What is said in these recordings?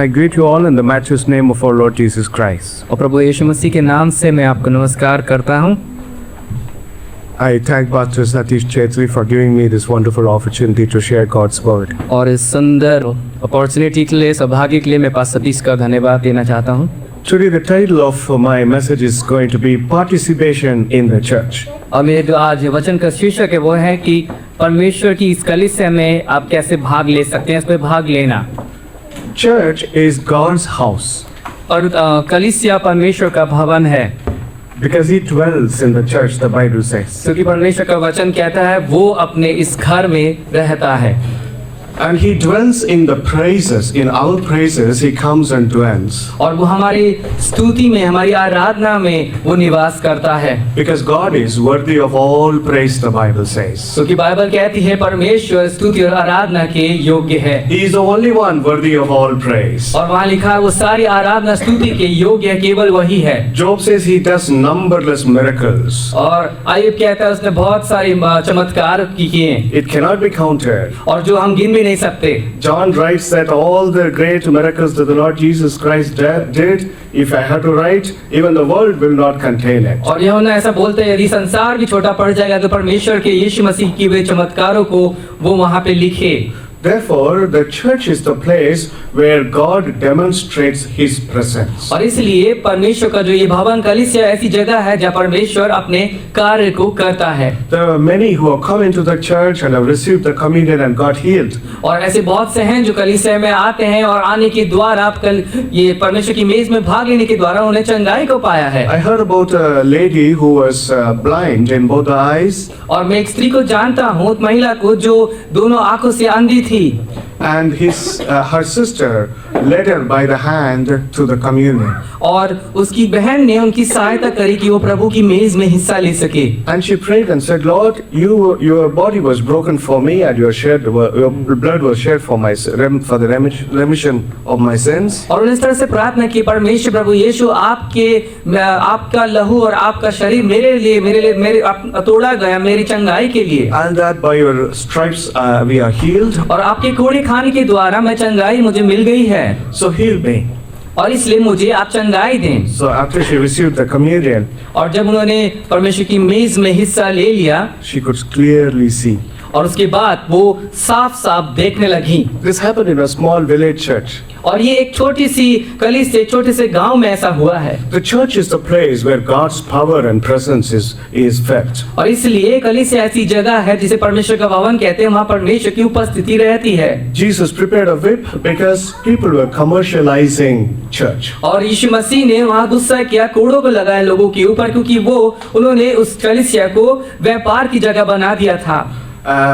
I greet you all in the matchless name of our Lord Jesus Christ. और प्रभु यीशु मसीह के नाम से मैं आपको नमस्कार करता हूँ। I thank Pastor Satish Chetri for giving me this wonderful opportunity to share God's word. और इस सुंदर अपॉर्चुनिटी के लिए, सौभाग्य के लिए मैं पास्टर सतीश का धन्यवाद देना चाहता हूँ। Today the title of my message is going to be Participation in the Church. और मेरे जो आज वचन का शीर्षक है वो है कि परमेश्वर की इस कलीसिया में आप कैसे भाग ले सकते हैं, इस पे भाग लेना। Church is God's house और कलीसिया परमेश्वर का भवन है, because He dwells in the church, the Bible says. क्योंकि परमेश्वर का वचन कहता है वो अपने इस घर में रहता है। And He dwells in the praises, in our praises He comes and dwells. और वो हमारी स्तुति में, हमारी आराधना में वो निवास करता है। Because God is worthy of all praise, the Bible says. क्योंकि बाइबल कहती है परमेश्वर स्तुति और आराधना के योग्य है। He is the only one worthy of all praise. और वहाँ लिखा है वो सारी आराधना स्तुति के योग्य है, केवल वही है। Job says he does numberless miracles. और आयुब कहता है उसने बहुत सारी चमत्कार किए, It cannot be counted. और जो हम गिन भी नहीं सकते। John writes that all the great miracles that the Lord Jesus Christ did, if I had to write, even the world will not contain it. और यूहन्ना ऐसा बोलते हैं, यदि संसार भी छोटा पड़ जाएगा तो परमेश्वर के यीशु मसीह की वे चमत्कारों को वो वहाँ पे लिखे। Therefore, the church is the place where God demonstrates His presence. और इसलिए परमेश्वर का जो ये भवन कलीसिया ऐसी जगह है जहाँ परमेश्वर अपने कार्य को करता है। There are many who have come into the church and have received the communion and got healed. और ऐसे बहुत से हैं जो कलीसिया में आते हैं और आने के द्वारा आप कल ये परमेश्वर की मेज में भाग लेने के द्वारा उन्हें चंगाई को पाया है। I heard about a lady who was blind in both eyes. और मैं एक स्त्री को जानता हूँ, एक महिला को जो दोनों आंखों से अंधी थी। And her sister led her by the hand to the communion. और उसकी बहन ने उनकी सहायता करी कि वो प्रभु की मेज में हिस्सा ले सके। And she prayed and said, Lord, your body was broken for me, and your blood was shed for the remission of my sins. और उन्हें इस तरह से प्रार्थना की, परमेश्वर प्रभु यीशु आपका लहू और आपका शरीर मेरे तोड़ा गया मेरी चंगाई के लिए। And that by your stripes we are healed. और आपके कोड़े खाने के द्वारा मैं चंगाई मुझे मिल गई है। So heal me. और इसलिए मुझे आप चंगाई दें। So after she received the communion, और जब उन्होंने परमेश्वर की मेज में हिस्सा ले लिया, she could clearly see. और उसके बाद वो साफ साफ देखने लगी। This happened in a small village church. और ये एक छोटी सी कलीसिया, छोटे से गांव में ऐसा हुआ है। The church is the place where God's power and presence is felt. और इसलिए कलीसिया ऐसी जगह है जिसे परमेश्वर का भवन कहते हैं, वहाँ परमेश्वर की उपस्थिति रहती है। Jesus prepared a whip because people were commercializing church. और यीशु मसीह ने वहाँ गुस्सा किया, कोड़ों को लगाया लोगों के ऊपर, क्योंकि उन्होंने उस कलीसिया को व्यापार की जगह बना दिया था।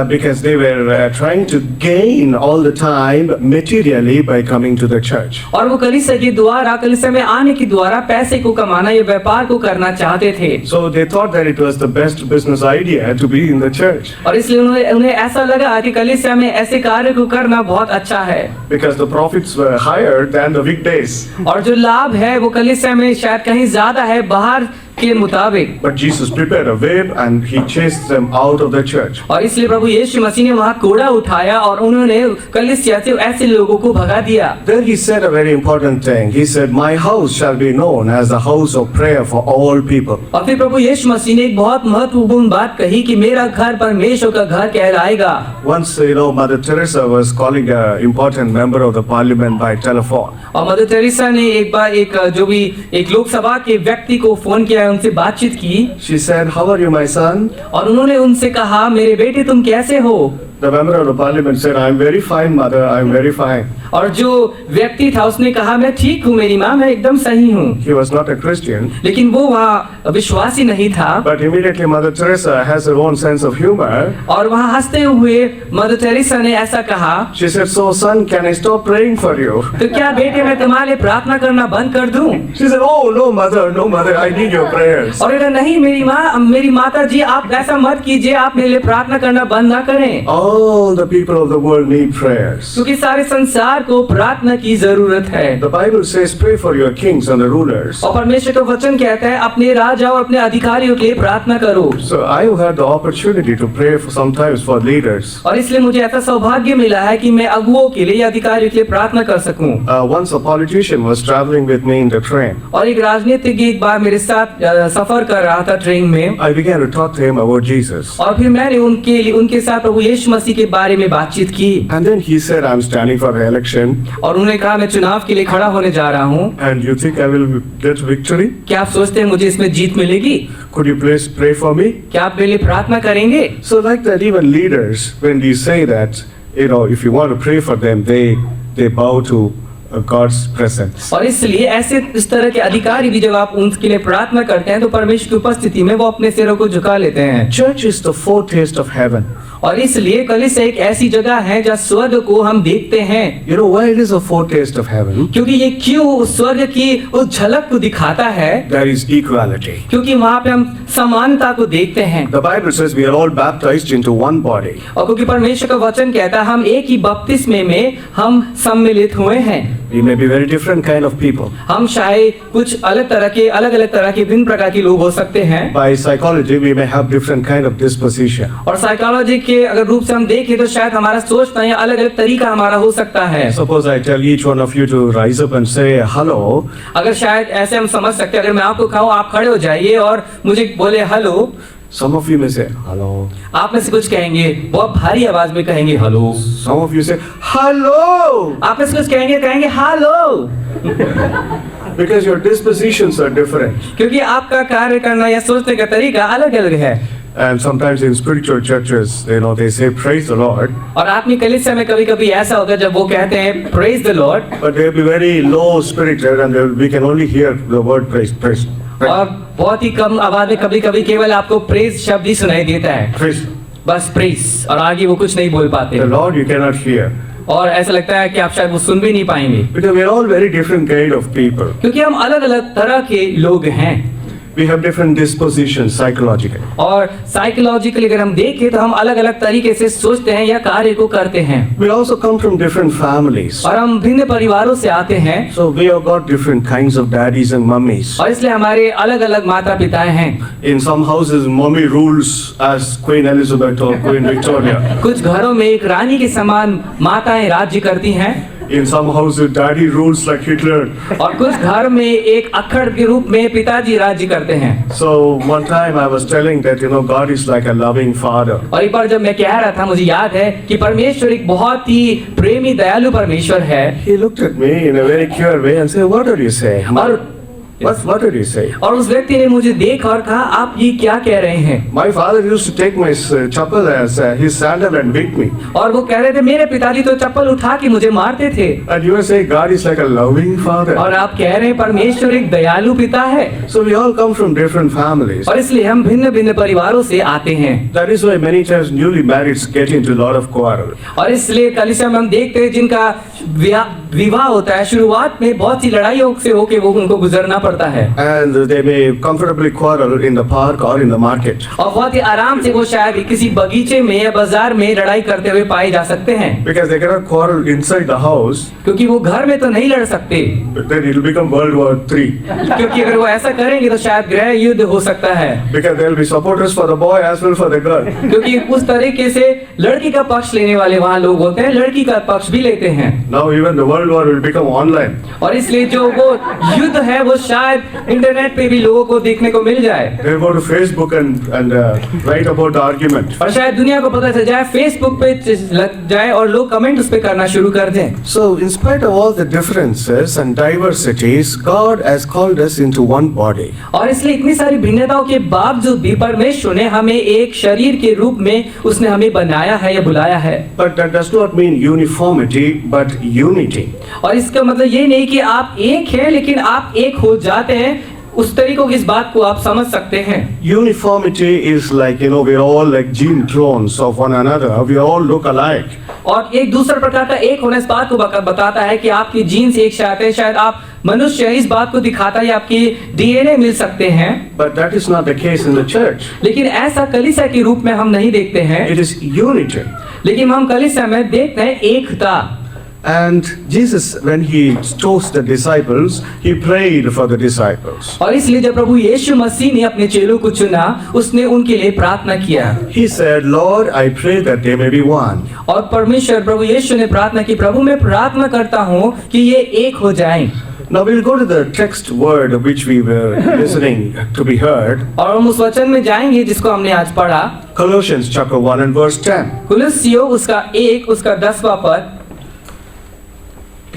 Because they were trying to gain all the time materially by coming to the church. और वो कलीसिया के द्वारा, कलीसिया में आने के द्वारा पैसे को कमाना, ये व्यापार को करना चाहते थे। So they thought that it was the best business idea to be in the church. और इसलिए उन्हें ऐसा लगा कि कलीसिया में ऐसे कार्य को करना बहुत अच्छा है। Because the profits were higher than the weekdays. और जो लाभ है वो कलीसिया में शायद कहीं ज्यादा है बाहर के मुताबिक। But Jesus prepared a whip and He chased them out of the church. और इसलिए प्रभु यीशु मसीह ने वहाँ कोड़ा उठाया और उन्होंने कलीसिया से ऐसे लोगों को भगा दिया। Then He said a very important thing. He said, "My house shall be known as the house of prayer for all people." और फिर प्रभु यीशु मसीह ने एक बहुत महत्वपूर्ण बात कही कि मेरा घर परमेश्वर का घर कहलाएगा। Once, Mother Teresa was calling an important member of the parliament by telephone. और मदर टेरेसा ने एक बार एक लोकसभा के व्यक्ति को फोन किया, उनसे बातचीत की। She said, "How are you, my son?" और उन्होंने उनसे कहा, मेरे बेटे तुम कैसे हो? The member of the parliament said, "I am very fine, mother. I am very fine." और जो व्यक्ति था उसने कहा, मैं ठीक हूँ मेरी माँ, मैं एकदम सही हूँ। He was not a Christian. लेकिन वो वहाँ विश्वासी नहीं था। But immediately Mother Teresa has her own sense of humor. और वहाँ हंसते हुए मदर टेरेसा ने ऐसा कहा, She said, "So son, can I stop praying for you?" तो क्या बेटे मैं तुम्हारे लिए प्रार्थना करना बंद कर दूं? She said, "Oh no, mother, I need your prayers." और नहीं मेरी माता जी, आप ऐसा मत कीजिए, आप मेरे लिए प्रार्थना करना बंद ना करें। all the people of the world need prayers. क्योंकि सारे संसार को प्रार्थना की जरूरत है। The Bible says, pray for your kings and the rulers. और परमेश्वर का वचन कहता है अपने राजा और अपने अधिकारियों के लिए प्रार्थना करो। So I have had the opportunity to pray for sometimes for leaders. और इसलिए मुझे ऐसा सौभाग्य मिला है कि मैं अगुओं के लिए, अधिकारियों के लिए प्रार्थना कर सकूं। Once a politician was traveling with me in the train. और एक राजनीतिज्ञ एक बार मेरे साथ सफर कर रहा था ट्रेन में। I began to talk to him about Jesus. और फिर मैंने उनके साथ प्रभु यीशु मसीह के बारे में बातचीत की। And then he said, I'm standing for election. और उन्होंने कहा मैं चुनाव के लिए खड़ा होने जा रहा हूँ। And you think I will get victory? क्या आप सोचते हैं मुझे इसमें जीत मिलेगी? Could you please pray for me? क्या आप मेरे लिए प्रार्थना करेंगे? So like that, even leaders, when we say that, if you want to pray for them, they bow to God's presence. और इसलिए ऐसे इस तरह के अधिकारी भी जब आप उनके लिए प्रार्थना करते हैं तो परमेश्वर की उपस्थिति में वो अपने सिरों को झुका लेते हैं। Church is the foretaste of heaven. और इसलिए कलीसिया एक ऐसी जगह है जहाँ स्वर्ग को हम देखते हैं। You know why it is a foretaste of heaven? क्योंकि ये क्यों स्वर्ग की उस झलक को दिखाता है? There is equality. क्योंकि वहाँ पे हम समानता को देखते हैं। The Bible says we are all baptized into one body. और क्योंकि परमेश्वर का वचन कहता है हम एक ही बपतिस्मे में हम सम्मिलित हुए हैं। We may be very different kind of people. हम शायद कुछ अलग तरह के भिन्न प्रकार के लोग हो सकते हैं। By psychology, we may have different kind of disposition. और साइकोलॉजी के अगर रूप से हम देखें तो शायद हमारा सोचना या अलग-अलग तरीका हमारा हो सकता है। Suppose I tell each one of you to rise up and say hello. अगर शायद ऐसे हम समझ सकते हैं, अगर मैं आपको कहूँ आप खड़े हो जाइए और मुझे बोले hello, Some of you may say hello. आप में से कुछ कहेंगे, बहुत भारी आवाज में कहेंगे hello. Some of you say hello. आप में से कुछ कहेंगे hello. Because your dispositions are different. क्योंकि आपका कार्य करना या सोचने का तरीका अलग-अलग है। And sometimes in spiritual churches, they say praise the Lord. और आत्मिक कलीसिया में कभी-कभी ऐसा होता है जब वो कहते हैं praise the Lord, But they'll be very low spirited and we can only hear the word praise. और बहुत ही कम आवाज में कभी-कभी केवल आपको praise शब्द ही सुनाई देता है। Praise. बस praise, और आगे वो कुछ नहीं बोल पाते। The Lord you cannot hear. और ऐसा लगता है कि आप शायद वो सुन भी नहीं पाएंगे। Because we are all very different kind of people. क्योंकि हम अलग-अलग तरह के लोग हैं। We have different dispositions psychologically. और साइकोलॉजिकली अगर हम देखें तो हम अलग-अलग तरीके से सोचते हैं या कार्य को करते हैं। We also come from different families. और हम भिन्न परिवारों से आते हैं। So we have got different kinds of daddies and mummies. और इसलिए हमारे अलग-अलग माता-पिताएं हैं। In some houses, mommy rules as Queen Elizabeth or Queen Victoria. कुछ घरों में एक रानी के समान माताएं राज्य करती हैं। In some houses, daddy rules like Hitler. और कुछ घर में एक अक्खड़ के रूप में पिताजी राज्य करते हैं। So one time I was telling that God is like a loving father. और एक बार जब मैं कह रहा था, मुझे याद है कि परमेश्वर एक बहुत ही प्रेमी दयालु परमेश्वर है। He looked at me in a very clear way and said, "What did you say?" What did you say? और उस व्यक्ति ने मुझे देखा और कहा आप ये क्या कह रहे हैं? My father used to take my chappal as his sandal and beat me. और वो कह रहे थे मेरे पिताजी तो चप्पल उठा के मुझे मारते थे। And you are saying God is like a loving father. और आप कह रहे हैं परमेश्वर एक दयालु पिता है। So we all come from different families. और इसलिए हम भिन्न-भिन्न परिवारों से आते हैं। That is why many times newly marrieds get into a lot of quarrel. और इसलिए कलीसिया में हम देखते हैं जिनका विवाह होता है शुरुआत में बहुत सी लड़ाइयों से होके वो उनको गुजरना पड़ता है। And they may comfortably quarrel in the park or in the market. और बहुत ही आराम से वो शायद किसी बगीचे में या बाजार में लड़ाई करते हुए पाए जा सकते हैं। Because they cannot quarrel inside the house. क्योंकि वो घर में तो नहीं लड़ सकते। Then it will become World War III. क्योंकि अगर वो ऐसा करेंगे तो शायद गृह युद्ध हो सकता है। Because there will be supporters for the boy as well for the girl. क्योंकि उस तरीके से लड़की का पक्ष लेने वाले वहाँ लोग होते हैं, लड़की का पक्ष भी लेते हैं। Now even the World War will become online. और इसलिए जो वो युद्ध है वो शायद इंटरनेट पे भी लोगों को देखने को मिल जाए। They'll go to Facebook and write about the argument. और शायद दुनिया को पता चल जाए, फेसबुक पे लग जाए और लोग कमेंट उस पे करना शुरू कर दें। So in spite of all the differences and diversities, God has called us into one body. और इसलिए इतनी सारी भिन्नताओं के बावजूद भी परमेश्वर ने हमें एक शरीर के रूप में उसने हमें बनाया है या बुलाया है। But that does not mean uniformity, but unity. और इसका मतलब ये नहीं कि आप एक हैं लेकिन आप एक हो जाते हैं, उस तरीकों की इस बात को आप समझ सकते हैं। Uniformity is like, we're all like gene clones of one another. We all look alike. और एक दूसरा प्रकार का एक होना इस बात को बताता है कि आपकी जीन्स एक साथ है, शायद आप मनुष्य इस बात को दिखाता है आपकी डीएनए मिल सकते हैं। But that is not the case in the church. लेकिन ऐसा कलीसिया के रूप में हम नहीं देखते हैं। It is unity. लेकिन हम कलीसिया में देखते हैं एकता। And Jesus, when he chose the disciples, he prayed for the disciples. और इसलिए जब प्रभु यीशु मसीह ने अपने चेलों को चुना, उसने उनके लिए प्रार्थना किया। He said, Lord, I pray that they may be one. और परमेश्वर प्रभु यीशु ने प्रार्थना की, प्रभु मैं प्रार्थना करता हूँ कि ये एक हो जाएं। Now we'll go to the text word which we were listening to be heard. और हम उस वचन में जाएंगे जिसको हमने आज पढ़ा, Colossians chapter 1 and verse 10. कुलुस्सियों उसका 1 उसका 10वां पद।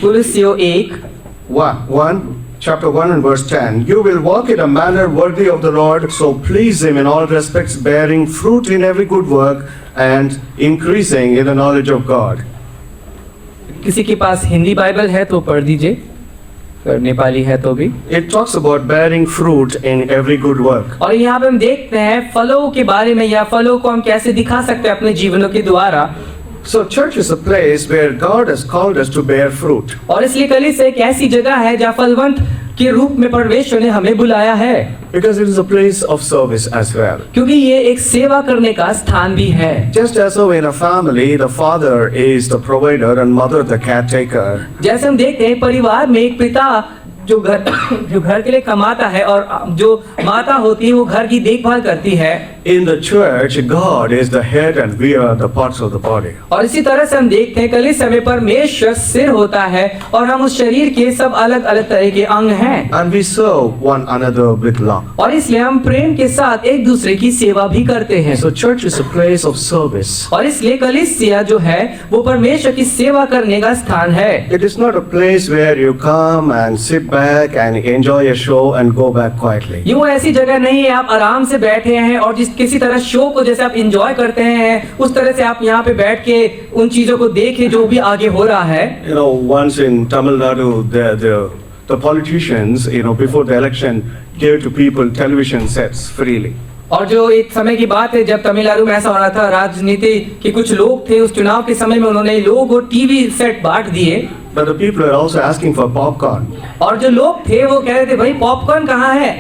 कुलुस्सियों 1 chapter 1 and verse 10. You will walk in a manner worthy of the Lord, so please him in all respects, bearing fruit in every good work and increasing in the knowledge of God. किसी के पास Hindi Bible है तो पढ़ दीजिए, अगर नेपाली है तो भी। It talks about bearing fruit in every good work. और यहाँ पे हम देखते हैं फलों के बारे में, या फलों को हम कैसे दिखा सकते हैं अपने जीवनों के द्वारा। So church is a place where God has called us to bear fruit. और इसलिए कलीसिया एक ऐसी जगह है जहाँ फलवंत के रूप में परमेश्वर ने हमें बुलाया है, Because it is a place of service as well. क्योंकि ये एक सेवा करने का स्थान भी है। Just as so in a family, the father is the provider and mother the caretaker. जैसे हम देखते हैं परिवार में एक पिता जो घर के लिए कमाता है, और जो माता होती है वो घर की देखभाल करती है। In the church, God is the head and we are the parts of the body. और इसी तरह से हम देखते हैं कलीसिया में परमेश्वर सिर होता है और हम उस शरीर के सब अलग अलग तरह के अंग हैं। And we serve one another with love. और इसलिए हम प्रेम के साथ एक दूसरे की सेवा भी करते हैं। So church is a place of service. और इसलिए कलीसिया जो है वो परमेश्वर की सेवा करने का स्थान है। It is not a place where you come and sit back and enjoy a show and go back quietly. ये वो ऐसी जगह नहीं है आप आराम से बैठे हैं और किसी तरह शो को जैसे आप एंजॉय करते हैं उस तरह से आप यहाँ पे बैठ के उन चीजों को देखें जो भी आगे हो रहा है। You know, once in Tamil Nadu, the politicians, before the election, gave to people television sets freely. और जो एक समय की बात है जब तमिलनाडु में ऐसा हो रहा था, राजनीति के कुछ लोग थे उस चुनाव के समय में उन्होंने लोगों को टीवी सेट बांट दिए। But the people are also asking for popcorn. और जो लोग थे वो कह रहे थे भाई पॉपकॉर्न कहाँ है?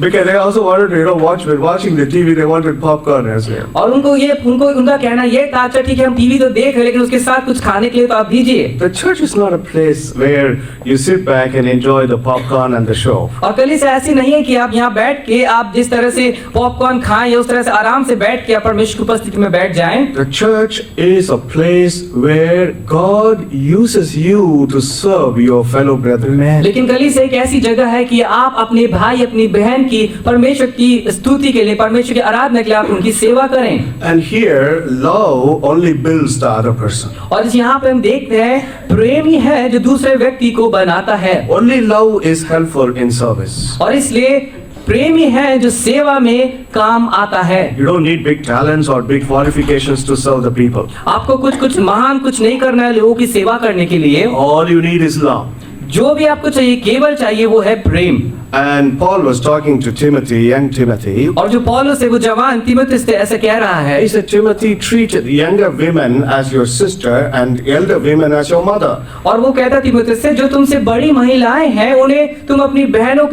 Because they also wanted to, watching the TV, they wanted popcorn as well. और उनका कहना ये था, अच्छा ठीक है हम टीवी तो देख रहे लेकिन उसके साथ कुछ खाने के लिए तो आप दीजिए। The church is not a place where you sit back and enjoy the popcorn and the show. और कलीसिया ऐसी नहीं है कि आप यहाँ बैठ के आप जिस तरह से पॉपकॉर्न खाएं या उस तरह से आराम से बैठ के परमेश्वर की उपस्थिति में बैठ जाएं। The church is a place where God uses you to serve your fellow brethren. लेकिन कलीसिया एक ऐसी जगह है कि आप अपने भाई अपनी बहन की परमेश्वर की स्तुति के लिए, परमेश्वर की आराधना के लिए आप उनकी सेवा करें। And here love only builds the other person. और यहाँ पे हम देखते हैं प्रेम ही है जो दूसरे व्यक्ति को बनाता है। Only love is helpful in service. और इसलिए प्रेम ही है जो सेवा में काम आता है। You don't need big talents or big qualifications to serve the people. आपको कुछ महान कुछ नहीं करना है लोगों की सेवा करने के लिए। All you need is love. जो भी आपको चाहिए केवल चाहिए वो है प्रेम। And Paul was talking to Timothy, young Timothy. और जो पौलुस है वो जवान तीमुथियुस से ऐसा कह रहा है। He said, Timothy, treat younger women as your sister and elder women as your mother. और वो कहता तीमुथियुस से जो तुमसे बड़ी महिलाएं हैं उन्हें तुम अपनी बहनों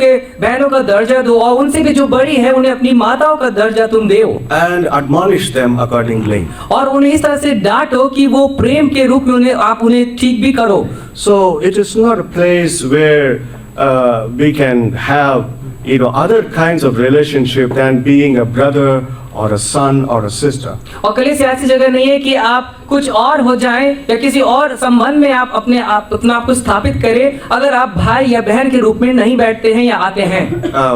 का दर्जा दो, और उनसे भी जो बड़ी है उन्हें अपनी माताओं का दर्जा तुम दो। And admonish them accordingly. और उन्हें इस तरह से डांटो कि वो प्रेम के रूप में आप उन्हें ठीक भी करो। So it is not a place where we can have other kinds of relationship than being a brother or a son or a sister. और कलीसिया ऐसी जगह नहीं है कि आप कुछ और हो जाएं या किसी और संबंध में आप अपना आप को स्थापित करें अगर आप भाई या बहन के रूप में नहीं बैठते हैं या आते हैं।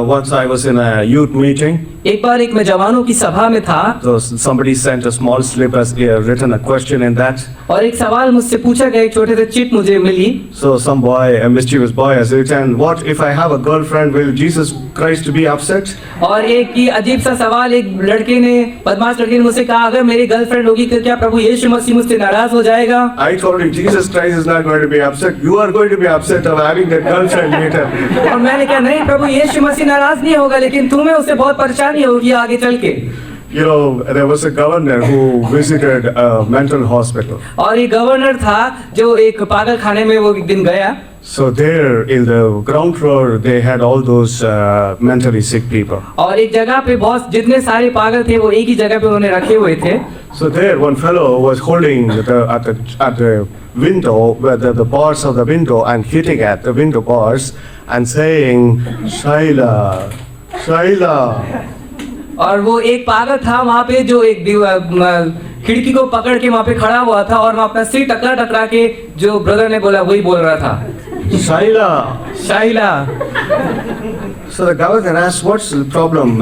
Once I was in a youth meeting. एक बार एक मैं जवानों की सभा में था। So somebody sent a small slip as written a question in that. और एक सवाल मुझसे पूछा गया, एक छोटे से चिट मुझे मिली। So some boy, a mischievous boy, has written, "What if I have a girlfriend? Will Jesus Christ be upset?" और एक ही अजीब सा सवाल एक बदमाश लड़के ने मुझसे कहा, अगर मेरी गर्लफ्रेंड होगी तो क्या प्रभु यीशु मसीह मुझसे नाराज हो जाएगा? I told him, Jesus Christ is not going to be upset. You are going to be upset of having that girlfriend later. और मैंने कहा नहीं, प्रभु यीशु मसीह नाराज नहीं होगा लेकिन तुम्हें उससे बहुत परेशानी होगी आगे चल के। You know, there was a governor who visited a mental hospital. और ये गवर्नर था जो एक पागल खाने में वो एक दिन गया। So there in the ground floor, they had all those mentally sick people. और एक जगह पे बहुत जितने सारे पागल थे वो एक ही जगह पे उन्हें रखे हुए थे। So there one fellow was holding at the window, where the bars of the window, and hitting at the window bars and saying, Shaila, Shaila. और वो एक पागल था वहाँ पे जो एक खिड़की को पकड़ के वहाँ पे खड़ा हुआ था और वहाँ अपना सिर टकरा टकरा के जो ब्रदर ने बोला वही बोल रहा था, Shaila. शाइला। So the governor asked, what's the problem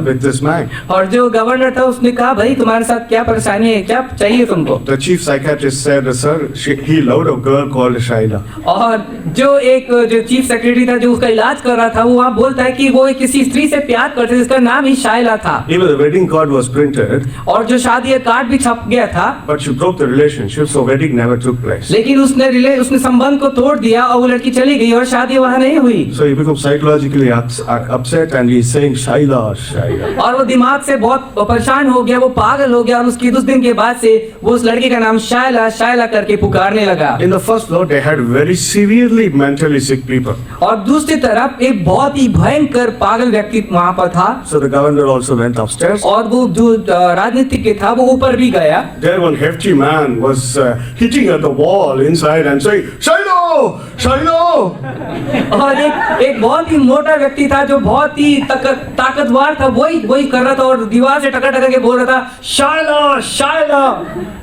with this man? और जो गवर्नर था उसने कहा भाई तुम्हारे साथ क्या परेशानी है, क्या चाहिए तुमको? The chief psychiatrist said, sir, he loved a girl called Shaila. और जो चीफ सेक्रेटरी था जो उसका इलाज कर रहा था वो वहाँ बोलता है कि वो एक किसी स्त्री से प्यार करते थे जिसका नाम ही शाइला था। Even the wedding card was printed, और जो शादी का कार्ड भी छप गया था, but she broke the relationship, so wedding never took place. लेकिन उसने संबंध को तोड़ दिया और वो लड़की चली गई और शादी वहाँ नहीं हुई। So he becomes psychologically upset and he's saying, Shaila, Shaila. और वो दिमाग से बहुत परेशान हो गया, वो पागल हो गया और उसकी उस दिन के बाद से वो उस लड़की का नाम शाइला शाइला करके पुकारने लगा। In the first floor, they had very severely mentally sick people. और दूसरी तरफ एक बहुत ही भयंकर पागल व्यक्ति वहाँ पर था। So the governor also went upstairs. और वो जो राजनीतिक था वो ऊपर भी गया। There one hefty man was hitting at the wall inside and saying, Shiloh! Shiloh! और एक बहुत ही मोटा व्यक्ति था जो बहुत ही ताकतवर था, वही कर रहा था और दीवार से टका टका के बोल रहा था, शाइला शाइला।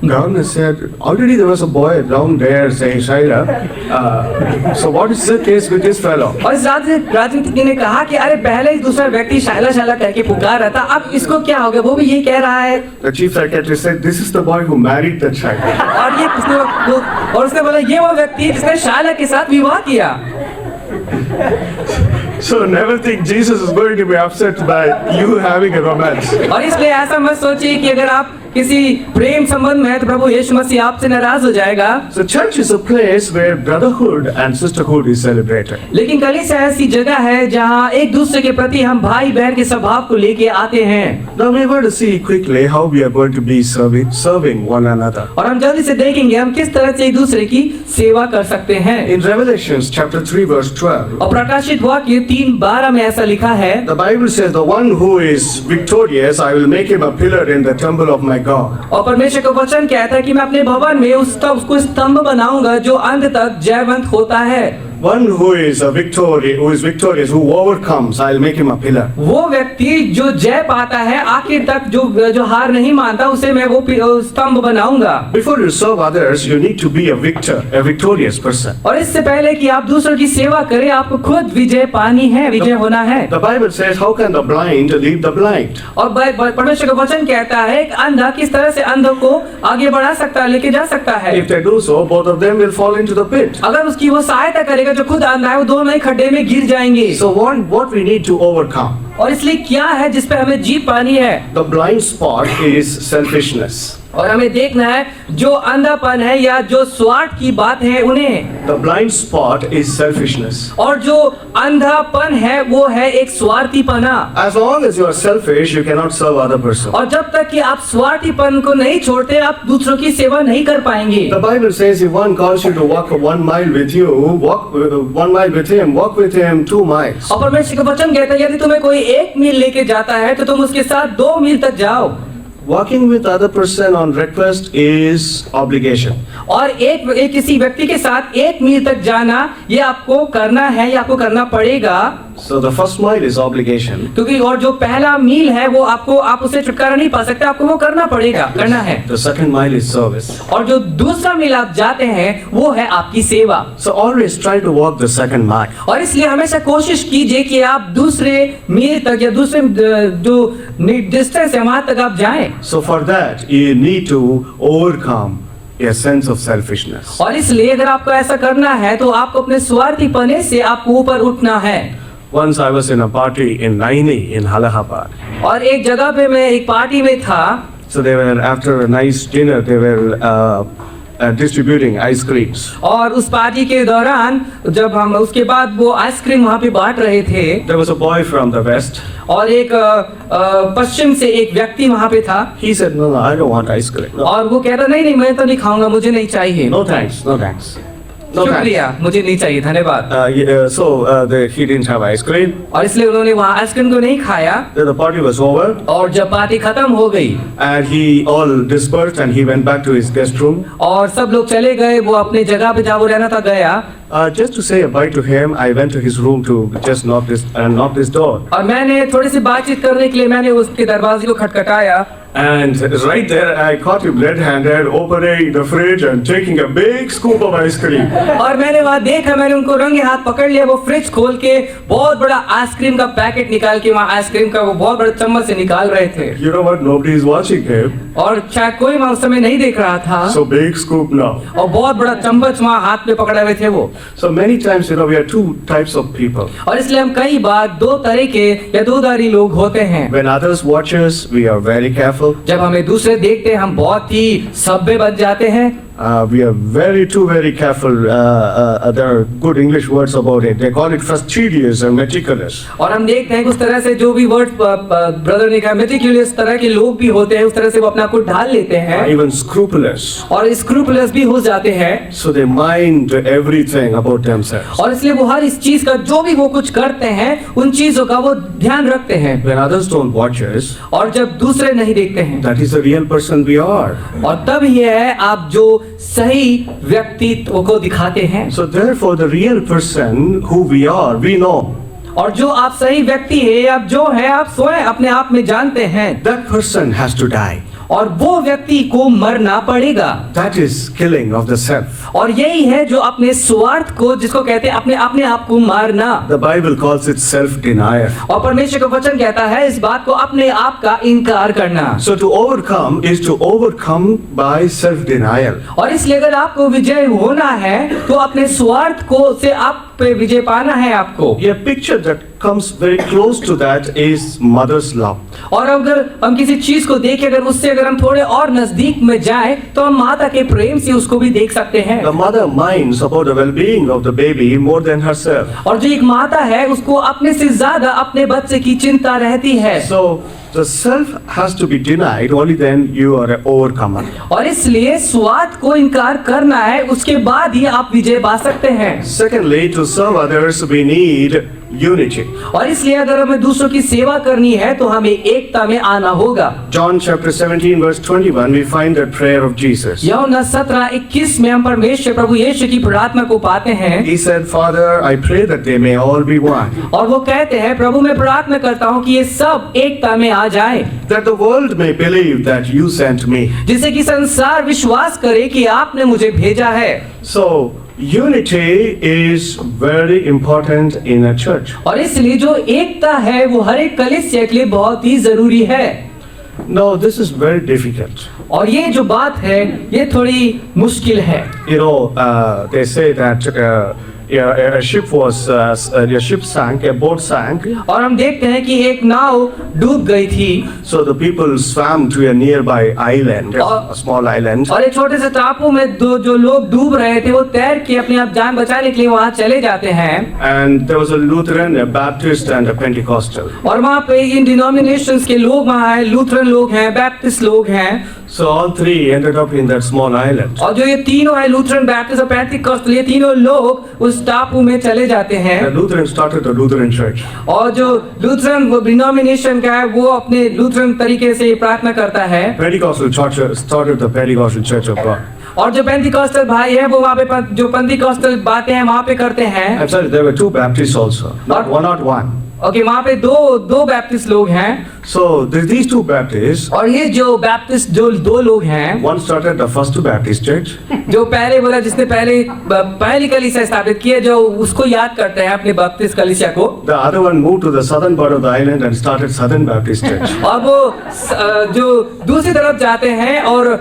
Governor said, already there was a boy down there saying Shaila. So what is the case with this fellow? और इस राजनीतिज्ञ ने कहा कि अरे पहले ही दूसरा व्यक्ति शाइला शाइला कह के पुकार रहा था, अब इसको क्या हो गया, वो भी यही कह रहा है। The chief psychiatrist said, this is the boy who married that child. और उसने बोला ये वो व्यक्ति है जिसने शाइला के साथ विवाह किया। So never think Jesus is going to be upset by you having a romance. और इसलिए ऐसा मत सोचिए कि अगर आप किसी प्रेम संबंध में है तो प्रभु यीशु मसीह आपसे नाराज हो जाएगा। So church is a place where brotherhood and sisterhood is celebrated. लेकिन कलीसिया ऐसी जगह है जहाँ एक दूसरे के प्रति हम भाई बहन के स्वभाव को लेके आते हैं। Now we are going to see quickly how we are going to be serving one another. और हम जल्दी से देखेंगे हम किस तरह से एक दूसरे की सेवा कर सकते हैं। In Revelations chapter 3 verse 12. और प्रकाशित वाक्य 3:12 में ऐसा लिखा है, The Bible says, the one who is victorious, I will make him a pillar in the temple of my God. और परमेश्वर का वचन कहता है कि मैं अपने भवन में उसको स्तंभ बनाऊंगा जो अंत तक जयवंत होता है। One who is victorious, who overcomes, I'll make him a pillar. वो व्यक्ति जो जय पाता है आखिर तक जो हार नहीं मानता उसे मैं वो स्तंभ बनाऊंगा। Before you serve others, you need to be a victorious person. और इससे पहले कि आप दूसरों की सेवा करें आपको खुद विजय पानी है, विजय होना है। The Bible says, how can the blind lead the blind? और परमेश्वर का वचन कहता है एक अंधा किस तरह से अंधों को आगे बढ़ा सकता है, लेके जा सकता है। If they do so, both of them will fall into the pit. अगर उसकी वो सहायता करेगा जो खुद अंधा है वो दोनों ही खड्डे में गिर जाएंगे। So what we need to overcome? और इसलिए क्या है जिस पे हमें जीत पानी है? The blind spot is selfishness. और हमें देखना है जो अंधापन है या जो स्वार्थ की बात है उन्हें। The blind spot is selfishness. और जो अंधापन है वो है एक स्वार्थीपना। As long as you are selfish, you cannot serve other person. और जब तक कि आप स्वार्थीपन को नहीं छोड़ते आप दूसरों की सेवा नहीं कर पाएंगे। The Bible says, if one calls you to walk 1 mile with you, walk 1 mile with him 2 miles. और परमेश्वर का वचन कहता है यदि तुम्हें कोई 1 मील लेके जाता है तो तुम उसके साथ 2 मील तक जाओ। Walking with other person on request is obligation. और एक किसी व्यक्ति के साथ 1 मील तक जाना ये आपको करना है, ये आपको करना पड़ेगा। So the first mile is obligation. क्योंकि और जो पहला मील है वो आप उसे छुटकारा नहीं पा सकते, आपको वो करना पड़ेगा, करना है। The second mile is service. और जो दूसरा मील आप जाते हैं वो है आपकी सेवा। So always try to walk the second mile. और इसलिए हमेशा कोशिश कीजिए कि आप दूसरे मील तक या दूसरे जो डिस्टेंस है वहां तक आप जाएं। So for that you need to overcome a sense of selfishness. और इसलिए अगर आपको ऐसा करना है तो आपको अपने स्वार्थीपने से आपको ऊपर उठना है। Once I was in a party in Naini in Allahabad. और एक जगह पे मैं एक पार्टी में था। So they were after a nice dinner they were distributing ice creams. और उस पार्टी के दौरान जब हम उसके बाद वो आइसक्रीम वहाँ पे बांट रहे थे, There was a boy from the west. और एक पश्चिम से एक व्यक्ति वहाँ पे था, He said, "No, I don't want ice cream. No, और वो कहता नहीं नहीं मैं तो नहीं खाऊंगा, मुझे नहीं चाहिए, no thanks, no thanks, no thanks." शुक्रिया, मुझे नहीं चाहिए, धन्यवाद। He didn't have ice cream. और इसलिए उन्होंने वहाँ आइसक्रीम को नहीं खाया। Then the party was over, और जब पार्टी खत्म हो गई and he all dispersed, and he went back to his guest room. और सब लोग चले गए, वो अपने जगह पे जहाँ वो रहना था गया, Just to say a bye to him, I went to his room to just knock this door. और मैंने थोड़ी सी बातचीत करने के लिए मैंने उसके दरवाजे को खटखटाया, And right there, I caught him red-handed, opening the fridge and taking a big scoop of ice cream. और मैंने वहाँ देखा, मैंने उनको रंगे हाथ पकड़ लिया, वो फ्रिज खोल के बहुत बड़ा आइसक्रीम का पैकेट निकाल के वहाँ आइसक्रीम का वो बहुत बड़ा चम्मच से निकाल रहे थे, You know what? Nobody is watching him. और शायद कोई वहाँ उस समय नहीं देख रहा था, So big scoop now. और बहुत बड़ा चम्मच वहाँ हाथ में पकड़े हुए थे वो। So many times, we are two types of people. और इसलिए हम कई बार दो तरह के या दो धारी लोग होते हैं। When others watch us, we are very careful. जब हमें दूसरे देखते हैं हम बहुत ही सभ्य बन जाते हैं। We are very careful. There are good English words about it. They call it fastidious and meticulous. और हम देखते हैं कि उस तरह से जो भी वर्ड ब्रदर ने कहा, मेटिकुलस तरह के लोग भी होते हैं, उस तरह से वो अपना को ढाल लेते हैं, Even scrupulous. और स्क्रूपुलस भी हो जाते हैं। So they mind everything about themselves. और इसलिए वो हर इस चीज का जो भी वो कुछ करते हैं उन चीजों का वो ध्यान रखते हैं। When others don't watch us, और जब दूसरे नहीं देखते हैं, that is the real person we are. और तब ये है आप जो सही व्यक्तित्व को दिखाते हैं। So therefore, the real person who we are, we know. और जो आप सही व्यक्ति है, आप जो है आप स्वयं अपने आप में जानते हैं, That person has to die. और वो व्यक्ति को मरना पड़ेगा। That is killing of the self. और यही है जो अपने स्वार्थ को, जिसको कहते हैं अपने आप को मारना। The Bible calls it self-denial. और परमेश्वर का वचन कहता है इस बात को अपने आप का इनकार करना। So to overcome is to overcome by self-denial. और इसलिए अगर आपको विजय होना है तो अपने स्वार्थ को से आप पे विजय पाना है आपको। A picture that comes very close to that is mother's love. और अगर हम किसी चीज को देखें, अगर हम थोड़े और नजदीक में जाएं, तो हम माता के प्रेम से उसको भी देख सकते हैं। The mother minds about the well-being of the baby more than herself. और जो एक माता है उसको अपने से ज्यादा अपने बच्चे की चिंता रहती है। So the self has to be denied, only then you are an overcomer. और इसलिए स्वार्थ को इनकार करना है, उसके बाद ही आप विजय पा सकते हैं। Secondly, to serve others, we need unity. और इसलिए अगर हमें दूसरों की सेवा करनी है तो हमें एकता में आना होगा। John chapter 17 verse 21, we find that prayer of Jesus. यूहन्ना 17:21 में हम परमेश्वर प्रभु यीशु की प्रार्थना को पाते हैं। He said, Father, I pray that they may all be one. और वो कहते हैं, प्रभु मैं प्रार्थना करता हूँ कि ये सब एकता में आ जाए, That the world may believe that you sent me. जिससे कि संसार विश्वास करे कि आपने मुझे भेजा है। So, unity is very important in a church. और इसलिए जो एकता है वो हर एक कलीसिया के लिए बहुत ही जरूरी है। Now, this is very difficult. और ये जो बात है ये थोड़ी मुश्किल है। They say that a ship sank, a boat sank. और हम देखते हैं कि एक नाव डूब गई थी, So the people swam to a nearby island, a small island. और एक छोटे से टापू में जो लोग डूब रहे थे वो तैर के अपने आप जान बचाने के लिए वहाँ चले जाते हैं। And there was a Lutheran, a Baptist, and a Pentecostal. और वहाँ पे इन डिनोमिनेशंस के लोग वहाँ हैं, लूथरन लोग हैं, बैप्टिस्ट लोग हैं। So all three ended up in that small island. और जो ये तीनों है, लूथरन, बैप्टिस्ट और पेंटिकॉस्टल, ये तीनों लोग उस टापू में चले जाते हैं। The Lutheran started the Lutheran church. और जो लूथरन वो डिनोमिनेशन का है वो अपने लूथरन तरीके से प्रार्थना करता है। Pentecostal church started the Pentecostal Church of God. और जो पेंटिकॉस्टल भाई है वो वहाँ पे जो पेंटिकॉस्टल बातें हैं वहाँ पे करते हैं। I'm sorry, there were two Baptists also, not one. Okay, वहाँ पे दो बैप्टिस्ट लोग हैं। So these two Baptists, और ये जो बैप्टिस्ट जो दो लोग हैं, one started the first Baptist church. जो पहले बोला जिसने पहली कलीसिया स्थापित की है, जो उसको याद करते हैं अपने बैप्टिस्ट कलीसिया को। The other one moved to the southern part of the island and started Southern Baptist Church. और वो जो दूसरी तरफ जाते हैं और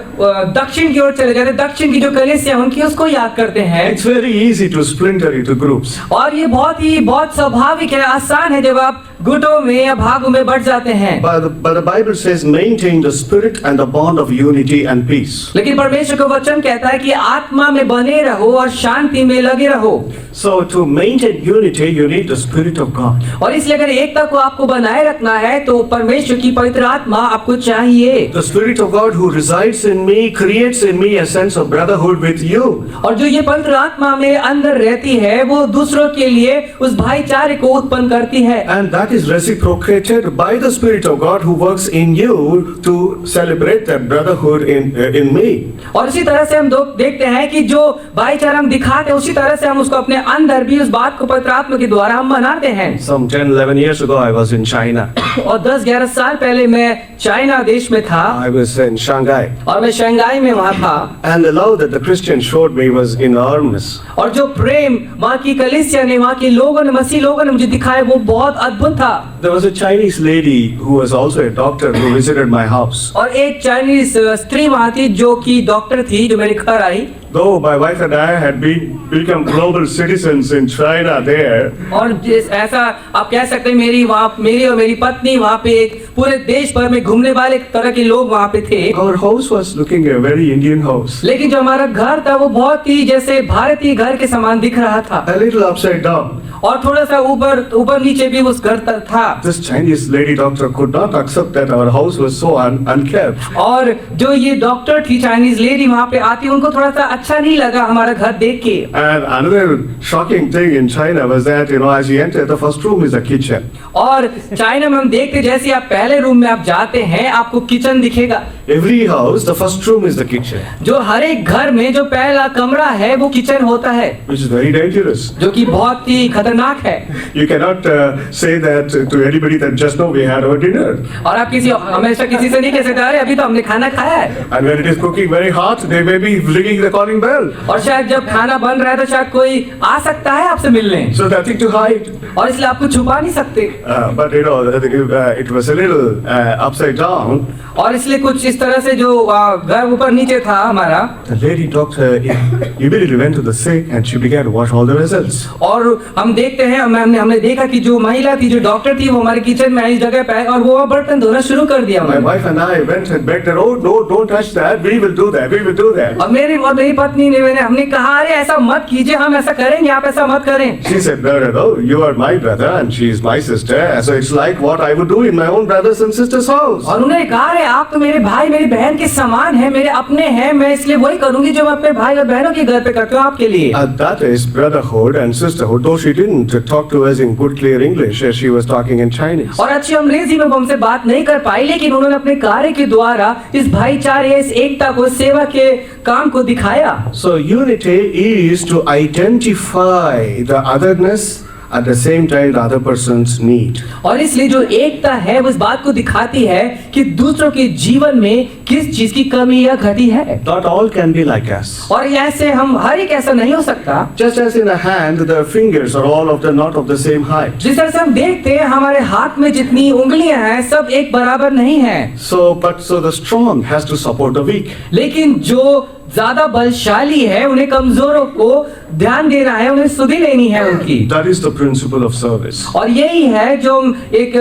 दक्षिण की ओर चले जाते हैं, दक्षिण की जो कलीसिया उनकी उसको याद करते हैं। It's very easy to splinter into groups. और ये बहुत स्वाभाविक है, आसान है जब आप गुटों में या भागों में बढ़ जाते हैं। But the Bible says maintain the spirit and the bond of unity and peace. लेकिन परमेश्वर का वचन कहता है कि आत्मा में बने रहो और शांति में लगे रहो। So to maintain unity, you need the Spirit of God. और इसलिए अगर एकता को आपको बनाए रखना है तो परमेश्वर की पवित्र आत्मा आपको चाहिए। The Spirit of God who resides in me creates in me a sense of brotherhood with you. और जो ये पवित्र आत्मा में अंदर रहती है वो दूसरों के लिए उस भाईचारे को उत्पन्न करती है। And that is reciprocated by the Spirit of God who works in you to celebrate that brotherhood in me. और इसी तरह से हम देखते हैं कि जो भाईचारा हम दिखाते हैं उसी तरह से हम उसको अपने अंदर भी उस बात को पवित्र आत्मा के द्वारा हम मनाते हैं। Some 10-11 years ago I was in China. और 10-11 साल पहले मैं चाइना देश में था I was in Shanghai. और मैं शंघाई में वहाँ था। And the love that the Christians showed me was enormous. और जो प्रेम वहाँ की कलीसिया ने, वहाँ के लोगों ने, मसीह लोगों ने मुझे दिखाया वो बहुत अद्भुत था। There was a Chinese lady who was also a doctor who visited my house. और एक चाइनीज स्त्री वहाँ थी जो कि डॉक्टर थी जो मेरे घर आई। Though my wife and I had become global citizens in China there, और ऐसा आप कह सकते हैं मेरी और मेरी पत्नी वहाँ पे एक पूरे देश भर में घूमने वाले तरह के लोग वहाँ पे थे। our house was looking a very Indian house. लेकिन जो हमारा घर था वो बहुत ही जैसे भारतीय घर के समान दिख रहा था A little upside down. और थोड़ा सा ऊपर नीचे भी उस घर था। This Chinese lady doctor could not accept that our house was so unkept. और जो ये डॉक्टर थी चाइनीज लेडी वहाँ पे आती, उनको थोड़ा सा अच्छा नहीं लगा हमारा घर देख के। And another shocking thing in China was that, as you enter, the first room is a kitchen. और चाइना में हम देखते जैसे आप पहले रूम में आप जाते हैं आपको किचन दिखेगा। Every house, the first room is the kitchen, जो हर एक घर में जो पहला कमरा है वो किचन होता है, which is very dangerous. जो कि बहुत ही खतरनाक है। You cannot say that to anybody that just now we had our dinner. और आप हमेशा किसी से नहीं कह सकते अरे अभी तो हमने खाना खाया है। And when it is cooking very hot, they may be ringing the calling bell. और शायद जब खाना बन रहा है तो शायद कोई आ सकता है आपसे मिलने, So nothing to hide. और इसलिए आपको छुपा नहीं सकते। But it was a little upside down. और इसलिए कुछ इस तरह से जो घर ऊपर नीचे था हमारा। The lady doctor immediately went to the sink and she began to wash all the vessels. और हम देखते हैं हमने देखा कि जो महिला थी जो डॉक्टर थी वो हमारे किचन में आई इस जगह पे और वो बर्तन धोना शुरू कर दिया। My wife and I went and begged her, oh no, don't touch that. We will do that. We will do that. और मेरी पत्नी ने हमने कहा अरे ऐसा मत कीजिए, हम ऐसा करेंगे, आप ऐसा मत करें। She said, no, you are my brother and she is my sister. So it's like what I would do in my own brothers and sisters' house. और उन्होंने कहा अरे आप तो मेरे भाई मेरी बहन के समान हैं, मेरे अपने हैं, मैं इसलिए वही करूंगी जो मैं अपने भाई और बहनों के घर पे करती हूँ आपके लिए। And that is brotherhood and sisterhood, though she didn't talk to us in good clear English as she was talking in Chinese. और अच्छी अंग्रेजी में वो हमसे बात नहीं कर पाई, लेकिन उन्होंने अपने कार्य के द्वारा इस भाईचारे, इस एकता को, सेवा के काम को दिखाया। So unity is to identify the otherness at the same time the other person's need. और इसलिए जो एकता है वो इस बात को दिखाती है कि दूसरों के जीवन में किस चीज की कमी या घटी है। Not all can be like us. और ऐसे हम हर एक ऐसा नहीं हो सकता। Just as in a hand, the fingers are all of the not of the same height. जिस तरह से हम देखते हैं हमारे हाथ में जितनी उंगलियां हैं सब एक बराबर नहीं है। So the strong has to support the weak. लेकिन जो ज्यादा बलशाली है उन्हें कमजोरों को ध्यान देना है, उन्हें सुधि लेनी है उनकी। That is the principle of service. और यही है जो हम एक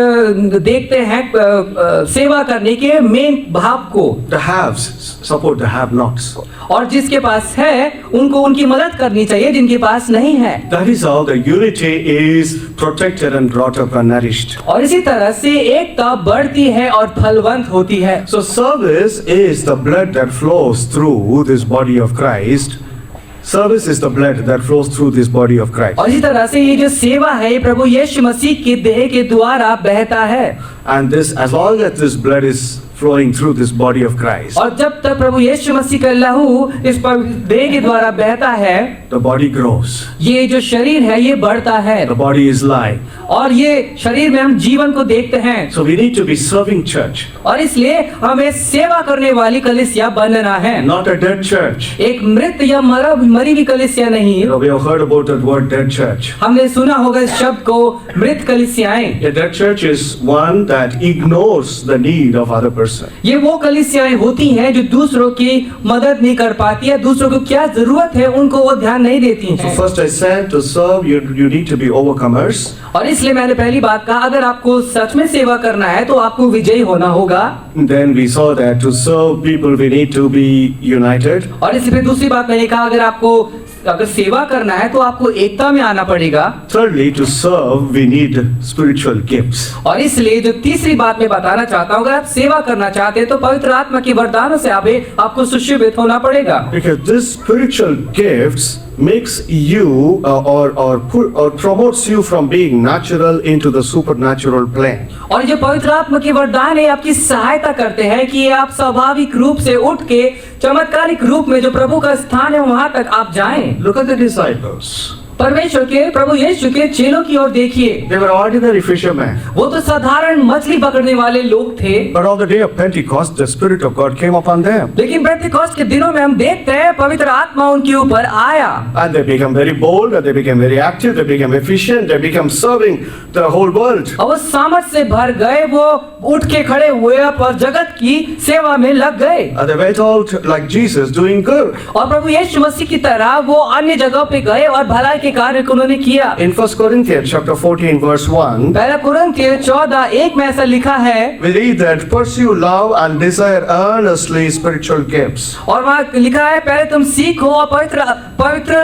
देखते हैं सेवा करने के मेन भाव को। The haves support the have-nots. और जिसके पास है उनको उनकी मदद करनी चाहिए जिनके पास नहीं है। That is how the unity is protected and brought up and nourished. और इसी तरह से एकता बढ़ती है और फलवंत होती है। So service is the blood that flows through this body of Christ. Service is the blood that flows through this body of Christ. और इसी तरह से ये जो सेवा है ये प्रभु यीशु मसीह के देह के द्वारा बहता है। And this, as long as this blood is flowing through this body of Christ, और जब तक प्रभु यीशु मसीह का लहू इस देह के द्वारा बहता है the body grows. ये जो शरीर है ये बढ़ता है। The body is life. और ये शरीर में हम जीवन को देखते हैं। So we need to be serving church. और इसलिए हमें सेवा करने वाली कलीसिया बनना है, Not a dead church. एक मृत या मरी हुई कलीसिया नहीं। We have heard about that word dead church. हमने सुना होगा इस शब्द को मृत कलीसियाएं। A dead church is one that ignores the need of other person. ये वो कलीसियाएं होती हैं जो दूसरों की मदद नहीं कर पाती है, दूसरों को क्या जरूरत है उनको वो ध्यान नहीं देती So हैं। first I said to serve you need to be overcomers. और इसलिए मैंने पहली बात कहा, अगर आपको सच में सेवा करना है तो आपको विजयी होना होगा। Then we saw that to serve people we need to be united. और इसलिए दूसरी बात मैंने कहा, अगर सेवा करना है तो आपको एकता में आना पड़ेगा। Thirdly, to serve we need spiritual gifts. और इसलिए जो तीसरी बात मैं बताना चाहता हूँ, अगर आप सेवा करना चाहते हैं तो पवित्र आत्मा के वरदानों से आपको सुशोभित होना पड़ेगा। Because this spiritual gifts makes you or promotes you from being natural into the supernatural plane. और जो पवित्र आत्मा के वरदान है आपकी सहायता करते हैं कि आप स्वाभाविक रूप से उठ के चमत्कारिक रूप में जो प्रभु का स्थान है वहां तक आप जाएं। Look at the disciples. परमेश्वर के प्रभु यीशु के चेलों की ओर देखिए, They were ordinary fishermen. वो तो साधारण मछली पकड़ने वाले लोग थे, But on the day of Pentecost, the Spirit of God came upon them. लेकिन पेंतिकोस्त के दिनों में हम देखते हैं पवित्र आत्मा उनके ऊपर आया And they became very bold, and they became very active, they became efficient, they became serving the whole world. और वो सामर्थ से भर गए, वो उठ के खड़े हुए और जगत की सेवा में लग गए And they went out like Jesus doing good. और प्रभु यीशु मसीह की तरह वो अन्य जगहों पे गए और भलाई के कार्य को उन्होंने किया। In 1 Corinthians chapter 14 verse 1, पहला कुरिन्थियों 14:1 में ऐसा लिखा है, we read that pursue love and desire earnestly spiritual gifts. और वहाँ लिखा है, पहले तुम सीखो और पवित्र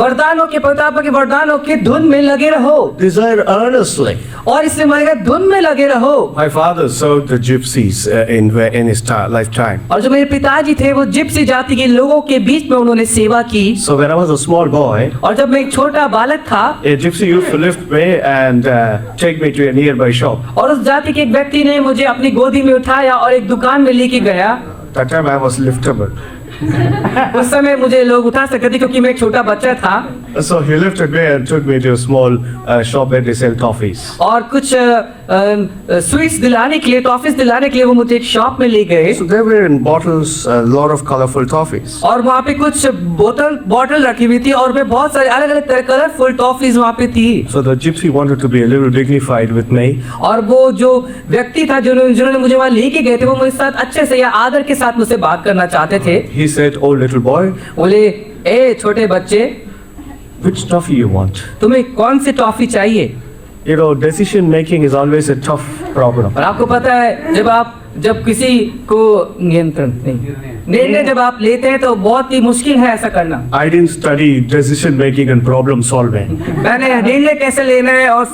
वरदानों के, पवित्र आत्मा के वरदानों के धुन में लगे रहो। Desire earnestly. और इससे मरेगा धुन में लगे रहो। My father served the gypsies in his lifetime. और जो मेरे पिताजी थे वो जिप्सी जाति के लोगों के बीच में उन्होंने सेवा की। So when I was a small boy, और जब मैं एक छोटा बालक था, a gypsy used to lift me and take me to a nearby shop. और उस जाति के एक व्यक्ति ने मुझे अपनी गोदी में उठाया और एक दुकान में लेके गया। That time I was liftable. उस समय मुझे लोग उठा सकते थे क्योंकि मैं एक छोटा बच्चा था। So he lifted me and took me to a small shop where they sell toffees. और कुछ स्वीट्स दिलाने के लिए, टॉफीज दिलाने के लिए वो मुझे एक शॉप में ले गए। So there were in bottles a lot of colorful toffees. और वहाँ पे कुछ बॉटल रखी हुई थी और बहुत सारे अलग अलग कलरफुल टॉफीज वहाँ पे थी। So the gypsy wanted to be a little dignified with me. और वो जो व्यक्ति था जिन्होंने मुझे वहाँ लेके गए थे, वो मेरे साथ अच्छे से या आदर के साथ मुझसे बात करना चाहते थे। He said, "Oh little boy, बोले, ए छोटे बच्चे, which toffee you want?" तुम्हें कौन सी टॉफी चाहिए? You know, decision making is always a tough problem. और आपको पता है जब किसी को निर्णय जब आप लेते हैं तो बहुत ही मुश्किल है ऐसा करना। I didn't study decision making and problem solving. मैंने निर्णय कैसे लेना है और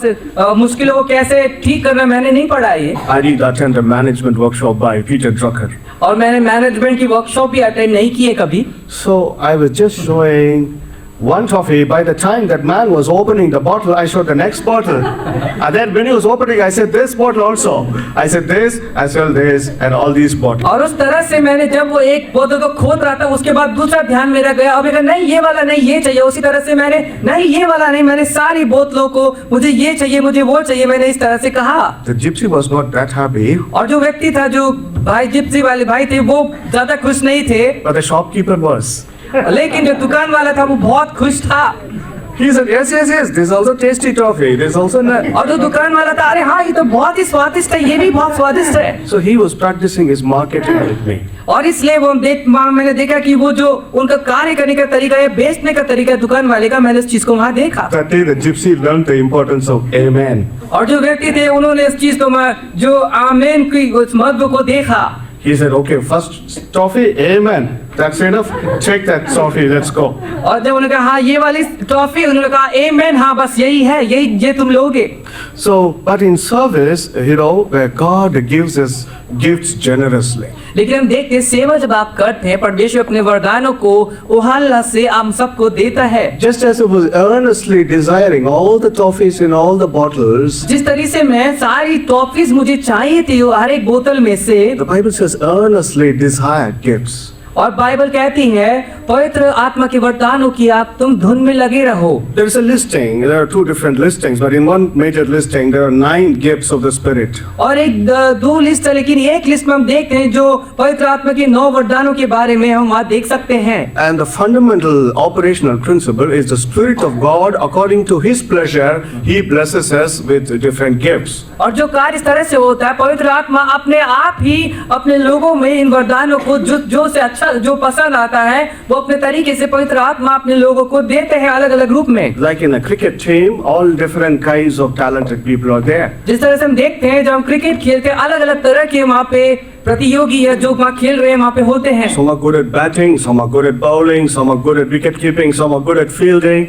मुश्किलों को कैसे ठीक करना मैंने नहीं पढ़ा ये। I did attend a management workshop by Peter Drucker. और मैंने मैनेजमेंट की वर्कशॉप भी अटेंड नहीं की है कभी। So I was just showing one toffee. By the time that man was opening the bottle, I showed the next bottle. And then when he was opening, I said this bottle also. I said this as well this and all these bottles. और उस तरह से मैंने जब वो एक बोतल को खोद रहा था उसके बाद दूसरा ध्यान मेरा गया और मैं कहा नहीं ये वाला नहीं ये चाहिए। उसी तरह से मैंने नहीं ये वाला नहीं, मैंने सारी बोतलों को मुझे ये चाहिए मुझे वो चाहिए मैंने इस तरह से कहा। The gypsy was not that happy, और जो व्यक्ति था, जो भाई जिप्सी वाले भाई थे, वो ज्यादा खुश नहीं थे, but the shopkeeper was. लेकिन जो दुकान वाला था वो बहुत खुश था। He said, yes, this is also tasty toffee. This is also not. और जो दुकान वाला था, अरे हाँ ये तो बहुत ही स्वादिष्ट है, ये भी बहुत स्वादिष्ट है। So he was practicing his marketing with me. और इसलिए वो मैंने देखा कि वो जो उनका कार्य करने का तरीका है, बेचने का तरीका है दुकान वाले का, मैंने उस चीज को वहाँ देखा। That day the gypsy learned the importance of amen. और जो व्यक्ति थे उन्होंने इस चीज को जो आमेन की उस महत्व को देखा। He said, okay, first toffee, amen. That's enough. Take that toffee, let's go. और जब उन्होंने कहा हाँ ये वाली टॉफी, उन्होंने कहा आमेन, हाँ बस यही है, ये तुम लोगे। So, but in service, you know, where God gives us gifts generously. लेकिन हम देखते हैं सेवा जब आप करते हैं, परमेश्वर अपने वरदानों को उहालना से हम सबको देता है। Just as it was earnestly desiring all the toffees in all the bottles, जिस तरीके से मैं सारी टॉफीज मुझे चाहिए थी हर एक बोतल में से, the Bible says earnestly desired gifts. और बाइबल कहती है पवित्र आत्मा के वरदानों की आप तुम धुन में लगे रहो। There is a listing. There are two different listings, but in one major listing, there are 9 gifts of the Spirit. और एक दो लिस्ट है, लेकिन एक लिस्ट में हम देखते हैं जो पवित्र आत्मा के 9 वरदानों के बारे में हम वहाँ देख सकते हैं। And the fundamental operational principle is the Spirit of God, according to His pleasure, He blesses us with different gifts. और जो कार्य इस तरह से होता है, पवित्र आत्मा अपने आप ही अपने लोगों में इन वरदानों को जो से अच्छा जो पसंद आता है वो अपने तरीके से पवित्र आत्मा अपने लोगों को देते हैं अलग अलग रूप में। Like in a cricket team, all different kinds of talented people are there. जिस तरह से हम देखते हैं जब हम क्रिकेट खेलते हैं अलग अलग तरह के वहाँ पे प्रतियोगी है जो वहाँ खेल रहे हैं वहाँ पे होते हैं। Some are good at batting, some are good at bowling, some are good at wicket keeping, some are good at fielding.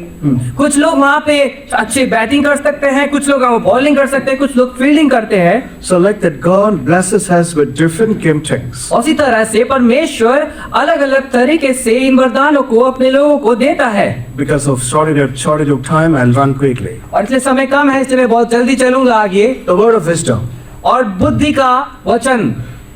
कुछ लोग वहाँ पे अच्छे बैटिंग कर सकते हैं, कुछ लोग वहाँ बॉलिंग कर सकते हैं, कुछ लोग फील्डिंग करते हैं। So like that, God blesses us with different giftings. उसी तरह से परमेश्वर अलग अलग तरीके से इन वरदानों को अपने लोगों को देता है। Because of shortage of time, I'll run quickly. और इसलिए समय कम है, इसलिए मैं बहुत जल्दी चलूंगा आगे। The word of wisdom. और बुद्धि का वचन,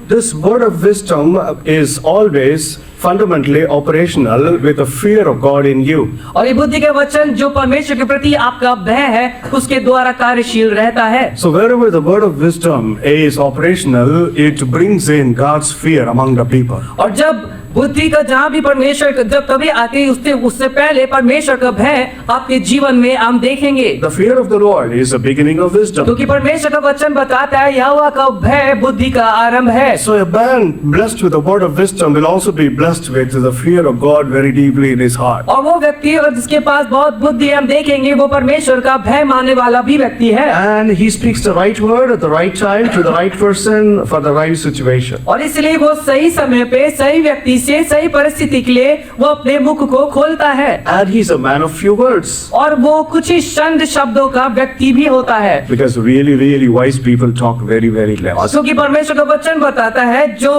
This word of wisdom is always fundamentally operational with the fear of God in you. और ये बुद्धि का वचन जो परमेश्वर के प्रति आपका भय है उसके द्वारा कार्यशील रहता है। So wherever the word of wisdom is operational, it brings in God's fear among the people. और जब बुद्धि का जहाँ भी परमेश्वर जब कभी आते हैं उससे पहले परमेश्वर का भय आपके जीवन में हम देखेंगे। The fear of the Lord is the beginning of wisdom. क्योंकि परमेश्वर का वचन बताता है यहोवा का भय बुद्धि का आरंभ है। So a man blessed with the word of wisdom will also be blessed with the fear of God very deeply in his heart. और वो व्यक्ति और जिसके पास बहुत बुद्धि हम देखेंगे वो परमेश्वर का भय मानने वाला भी व्यक्ति है। And he speaks the right word at the right time to the right person for the right situation. और इसलिए वो सही समय पे सही व्यक्ति से सही परिस्थिति के लिए वो अपने मुख को खोलता है। And he's a man of few words. और वो कुछ ही चंद शब्दों का व्यक्ति भी होता है। Because really wise people talk very less. क्योंकि परमेश्वर का वचन बताता है जो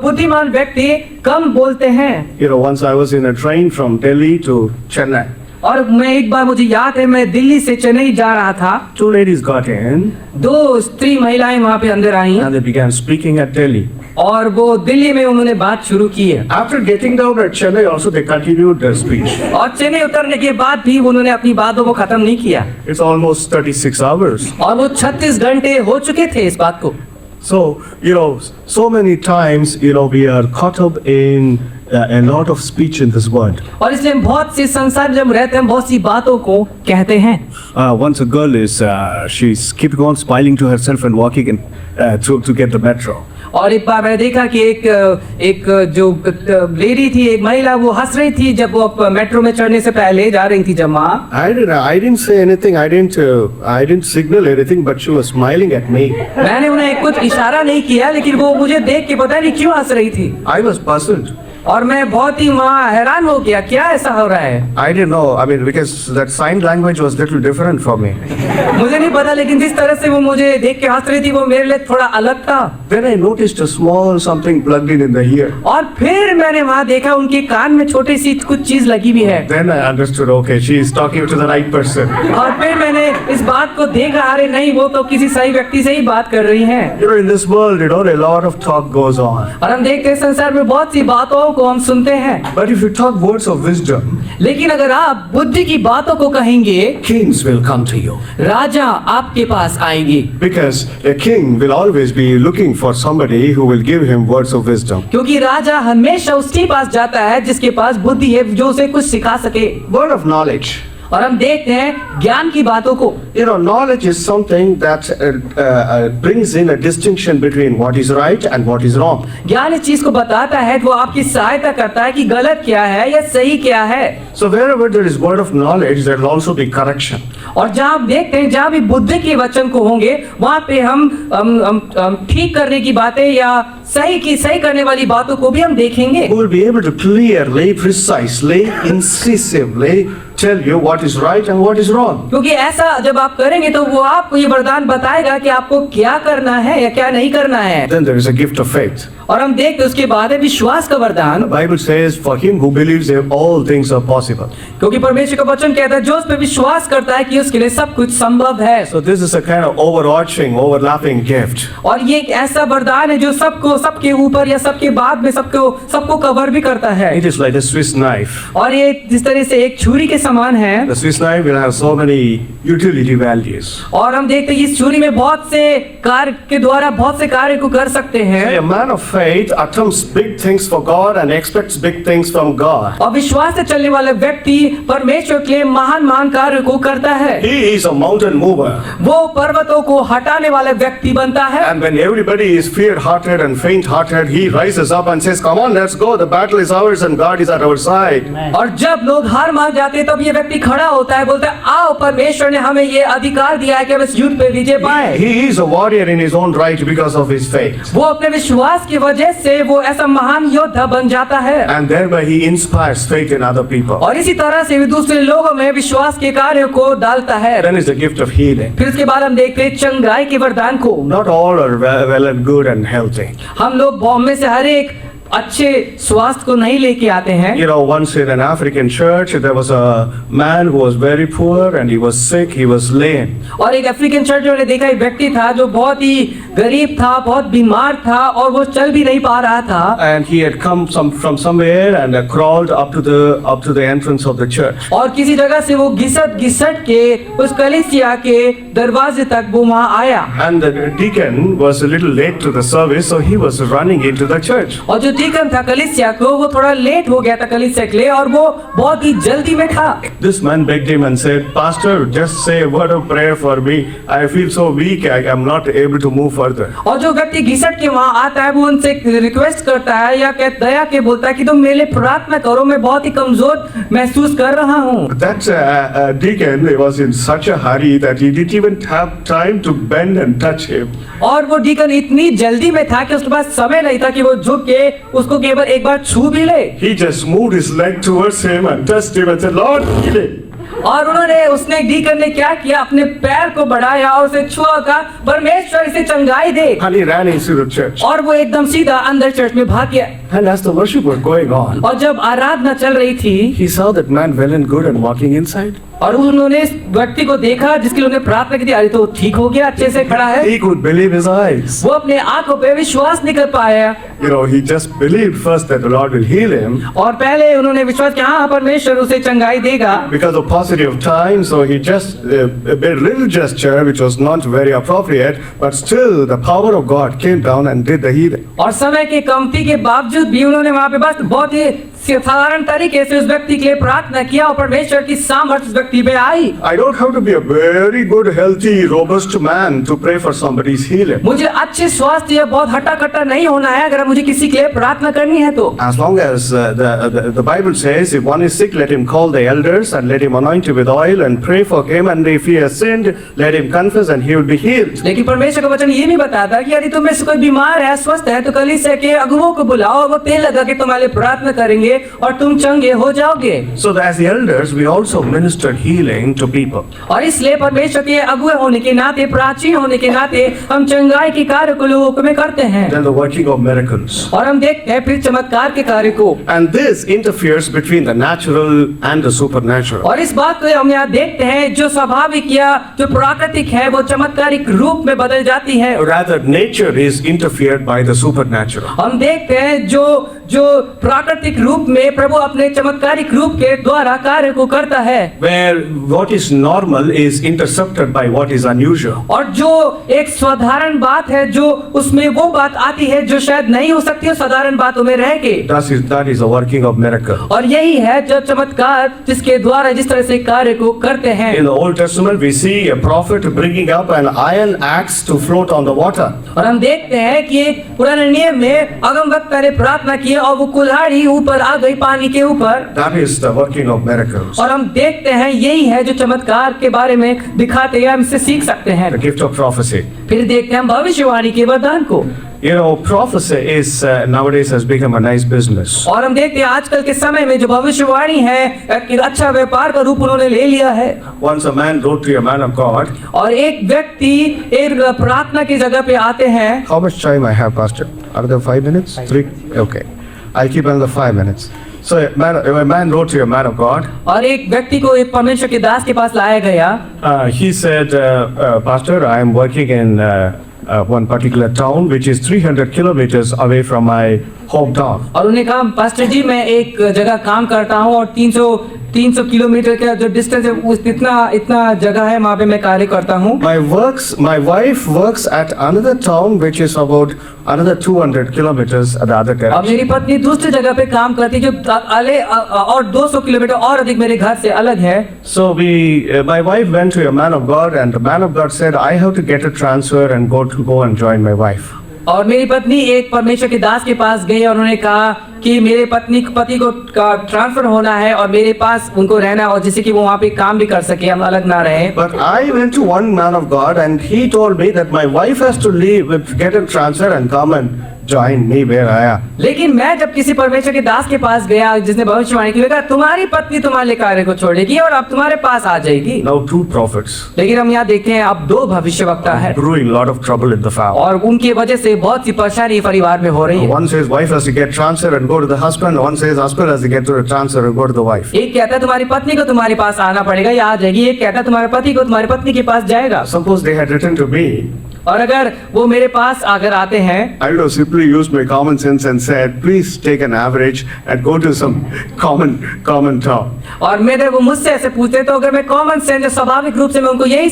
बुद्धिमान व्यक्ति कम बोलते हैं। You know, once I was in a train from Delhi to Chennai. और मैं एक बार मुझे याद है मैं दिल्ली से चेन्नई जा रहा था। 2 ladies got in. 2 स्त्री महिलाएं वहाँ पे अंदर आई And they began speaking at Delhi. और वो दिल्ली में उन्होंने बात शुरू की है। After getting down at Chennai also they continued their speech. और चेन्नई उतरने के बाद भी उन्होंने अपनी बातों को खत्म नहीं किया। It's almost 36 hours. और वो 36 घंटे हो चुके थे इस बात को। So, you know, so many times, you know, we are caught up in a lot of speech in this world. और इसलिए हम बहुत सी संसार जब रहते हैं बहुत सी बातों को कहते हैं। Once a girl is, she's keeping on smiling to herself and walking in, to get the metro. और एक बार मैंने देखा कि एक जो लेडी थी एक महिला वो हंस रही थी जब वो मेट्रो में चढ़ने से पहले जा रही थी जब वहाँ। I didn't say anything. I didn't signal anything, but she was smiling at me. मैंने उन्हें कुछ इशारा नहीं किया लेकिन वो मुझे देख के पता नहीं क्यों हंस रही थी। I was puzzled. और मैं बहुत ही वहाँ हैरान हो गया क्या ऐसा हो रहा है। I didn't know. I mean, because that sign language was little different for me. मुझे नहीं पता लेकिन जिस तरह से वो मुझे देख के हंस रही थी वो मेरे लिए थोड़ा अलग था। Then I noticed a small something plugged in the ear. और फिर मैंने वहाँ देखा उनके कान में छोटी सी कुछ चीज लगी हुई है। Then I understood. Okay, she is talking to the right person. और फिर मैंने इस बात को देखा अरे नहीं वो तो किसी सही व्यक्ति से ही बात कर रही हैं। You know, in this world, you know, a lot of talk goes on. और हम देखते हैं संसार में बहुत सी बातों को हम सुनते हैं। But if you talk words of wisdom, लेकिन अगर आप बुद्धि की बातों को कहेंगे kings will come to you. राजा आपके पास आएंगे। Because a king will always be looking for somebody who will give him words of wisdom. क्योंकि राजा हमेशा उसके पास जाता है जिसके पास बुद्धि है जो उसे कुछ सिखा सके। Word of knowledge. और हम देखते हैं ज्ञान की बातों को। You know, knowledge is something that brings in a distinction between what is right and what is wrong. ज्ञान इस चीज को बताता है वो आपकी सहायता करता है कि गलत क्या है या सही क्या है। So wherever there is word of knowledge, there will also be correction. और जहाँ आप देखते हैं जहाँ भी बुद्धि के वचन को होंगे वहाँ पे हम ठीक करने की बातें या सही करने वाली बातों को भी हम देखेंगे। Who will be able to clearly, precisely, incisively tell you what is right and what is wrong. क्योंकि ऐसा जब आप करेंगे तो वो आपको ये वरदान बताएगा कि आपको क्या करना है या क्या नहीं करना है। Then there is a gift of faith. और हम देखते हैं उसके बाद है विश्वास का वरदान, The Bible says, for him who believes all things are possible. क्योंकि परमेश्वर का वचन कहता है जो उस पर विश्वास करता है कि उसके लिए सब कुछ संभव है। So this is a kind of overarching, overlapping gift. और ये एक ऐसा वरदान है जो सबको, सबके ऊपर या सबके बाद में सबको कवर भी करता है। It is like a Swiss knife. और ये जिस तरह से एक छुरी के समान है, The Swiss knife will have so many utility values. और हम देखते हैं इस छुरी में बहुत से कार्य के द्वारा बहुत से कार्य को कर सकते हैं। A man of faith attempts big things for God and expects big things from God. और विश्वास से चलने वाला व्यक्ति परमेश्वर के लिए महान महान कार्य को करता है। He is a mountain mover. वो पर्वतों को हटाने वाला व्यक्ति बनता है। And when everybody is fear-hearted and faint-hearted, he rises up and says, "Come on, let's go. The battle is ours and God is at our side." और जब लोग हार मान जाते हैं तब ये व्यक्ति खड़ा होता है, बोलता है आओ परमेश्वर ने हमें ये अधिकार दिया है कि हम इस युद्ध पे विजय पाए। He is a warrior in his own right because of his faith. वो अपने विश्वास की वजह से वो ऐसा महान योद्धा बन जाता है। And thereby he inspires faith in other people. और इसी तरह से भी दूसरे लोगों में विश्वास के कार्यों को डालता है। Then is the gift of healing. फिर उसके बाद हम देखते हैं चंगाई के वरदान को। Not all are well and good and healthy. हम लोग बॉम्बे से हर एक अच्छे स्वास्थ्य को नहीं लेके आते हैं। You know, once in an African church, there was a man who was very poor and he was sick, he was lame. और एक अफ्रीकन चर्च में देखा एक व्यक्ति था जो बहुत ही गरीब था, बहुत बीमार था और वो चल भी नहीं पा रहा था। And he had come from somewhere and crawled up to the entrance of the church. और किसी जगह से वो घिसट के उस कलीसिया के दरवाजे तक वो वहाँ आया। And the deacon was a little late to the service, so he was running into the church. और जो डीकन था कलीसिया को, वो थोड़ा लेट हो गया था कलीसिया के लिए और वो बहुत ही जल्दी में था। This man begged him and said, "Pastor, just say a word of prayer for me. I feel so weak, I am not able to move further." और जो व्यक्ति घिसट के वहाँ आता है वो उनसे रिक्वेस्ट करता है या दया के बोलता है कि तुम मेरे लिए प्रार्थना करो, मैं बहुत ही कमजोर महसूस कर रहा हूँ। That deacon was in such a hurry that he didn't even have time to bend and touch him. और वो डीकन इतनी जल्दी में था कि उसके पास समय नहीं था कि वो झुक के उसको केवल एक बार छू भी ले। He just moved his leg towards him and touched him and said, "Lord, heal him." और उसने डीकन ने क्या किया, अपने पैर को बढ़ाया और उसे छुआ, कहा परमेश्वर इसे चंगाई दे। And he ran into the church. और वो एकदम सीधा अंदर चर्च में भाग गया। And as the worship was going on, और जब आराधना चल रही थी, he saw that man well and good and walking inside. और उन्होंने इस व्यक्ति को देखा जिसके लिए उन्होंने प्रार्थना की थी, अरे तो ठीक हो गया, अच्छे से खड़ा है। He could believe his eyes. वो अपने आंखों पे विश्वास नहीं कर पाया। You know, he just believed first that the Lord will heal him. और पहले उन्होंने विश्वास किया हाँ परमेश्वर उसे चंगाई देगा। Because of paucity of time, so he just a little gesture which was not very appropriate, but still the power of God came down and did the healing. और समय की कमती के बावजूद भी उन्होंने वहाँ पे बस बहुत ही साधारण तरीके से उस व्यक्ति के लिए प्रार्थना किया और परमेश्वर की सामर्थ्य उस व्यक्ति पे आई। I don't have to be a very good, healthy, robust man to pray for somebody's healing. मुझे अच्छे स्वास्थ्य या बहुत हट्टा कट्टा नहीं होना है अगर मुझे किसी के लिए प्रार्थना करनी है तो। As long as the Bible says, if one is sick, let him call the elders and let him anoint him with oil and pray for him, and if he has sinned, let him confess and he will be healed. लेकिन परमेश्वर का वचन ये नहीं बताता कि यदि तुम में से कोई बीमार है, अस्वस्थ है, तो कलीसिया के अगुवों को बुलाओ, वो तेल लगा के तुम्हारे लिए प्रार्थना करेंगे और तुम चंगे हो जाओगे। So as the elders, we also ministered healing to people. और इसलिए परमेश्वर के अगुवे होने के नाते, प्राचीन होने के नाते, हम चंगाई के कार्य को लोगों में करते हैं। Then the working of miracles. और हम देखते हैं फिर चमत्कार के कार्य को। And this interferes between the natural and the supernatural. और इस बात को हम यहाँ देखते हैं, जो स्वाभाविक या जो प्राकृतिक है वो चमत्कारिक रूप में बदल जाती है। Rather, nature is interfered by the supernatural. हम देखते हैं जो प्राकृतिक रूप में प्रभु अपने चमत्कारिक रूप के द्वारा कार्य को करता है। Where what is normal is intercepted by what is unusual. और जो एक साधारण बात है, जो उसमें वो बात आती है जो शायद नहीं हो सकती है साधारण बातों में रह के। That is the working of miracle. और यही है जो चमत्कार जिसके द्वारा जिस तरह से कार्य को करते हैं। In the Old Testament, we see a prophet bringing up an iron axe to float on the water. और हम देखते हैं कि पुराने नियम में अगमवक्ता ने प्रार्थना की और वो कुल्हाड़ी ऊपर आ गई पानी के ऊपर। That is the working of miracles. और हम देखते हैं यही है जो चमत्कार के बारे में दिखाते हैं, हम इससे सीख सकते हैं। The gift of prophecy. फिर देखते हैं हम भविष्यवाणी के वरदान को। You know, prophecy is nowadays has become a nice business. और हम देखते हैं आजकल के समय में जो भविष्यवाणी है एक अच्छा व्यापार का रूप उन्होंने ले लिया है। Once a man wrote to a man of God, और एक व्यक्ति एक प्रार्थना की जगह पे आते हैं। how much time I have, Pastor? Another 5 minutes? 3? Okay. I'll keep another 5 minutes. So a man wrote to a man of God. और एक व्यक्ति को एक परमेश्वर के दास के पास लाया गया। He said, Pastor, I am working in one particular town which is 300 kilometers away from my hometown. और उन्हें कहा, पास्टर जी मैं एक जगह काम करता हूँ और 300 किलोमीटर का जो डिस्टेंस है उस इतना जगह है वहाँ पे मैं कार्य करता हूँ। My wife works at another town which is about another 200 kilometers at the other और direction. मेरी पत्नी दूसरी जगह पे काम करती है जो और 200 किलोमीटर और अधिक मेरे घर से अलग है। So my wife went to a man of God, and the man of God said, I have to get a transfer and go and join my wife. और मेरी पत्नी एक परमेश्वर के दास के पास गई और उन्होंने कहा कि मेरे पति को ट्रांसफर होना है और मेरे पास उनको रहना है और जिससे कि वो वहाँ पे काम भी कर सके, हम अलग ना रहे। But I went to one man of God, and he told me that my wife has to leave, get a transfer and come and join me where I am. लेकिन मैं जब किसी परमेश्वर के दास के पास गया जिसने भविष्यवाणी की, कहा तुम्हारी पत्नी तुम्हारे कार्य को छोड़ेगी और अब तुम्हारे पास आ जाएगी। Now 2 prophets लेकिन हम यहाँ देखते हैं अब 2 भविष्यवक्ता है brewing a lot of trouble in the family. और उनकी वजह से बहुत सी परेशानी परिवार में हो रही है। One says wife has to get transfer and go to the husband. One says husband has to get to the transfer and go to the wife. एक कहता है तुम्हारी पत्नी को तुम्हारे पास आना पड़ेगा या आ जाएगी, एक कहता है तुम्हारे पति को तुम्हारी पत्नी के पास जाएगा। Suppose they had written to me, और अगर वो मेरे पास अगर आते हैं, I would have simply used my common sense and said, please take an average and go to some common town. और मेरे वो मुझसे ऐसे पूछते तो अगर मैं कॉमन सेंस स्वाभाविक रूप से मैं उनको यही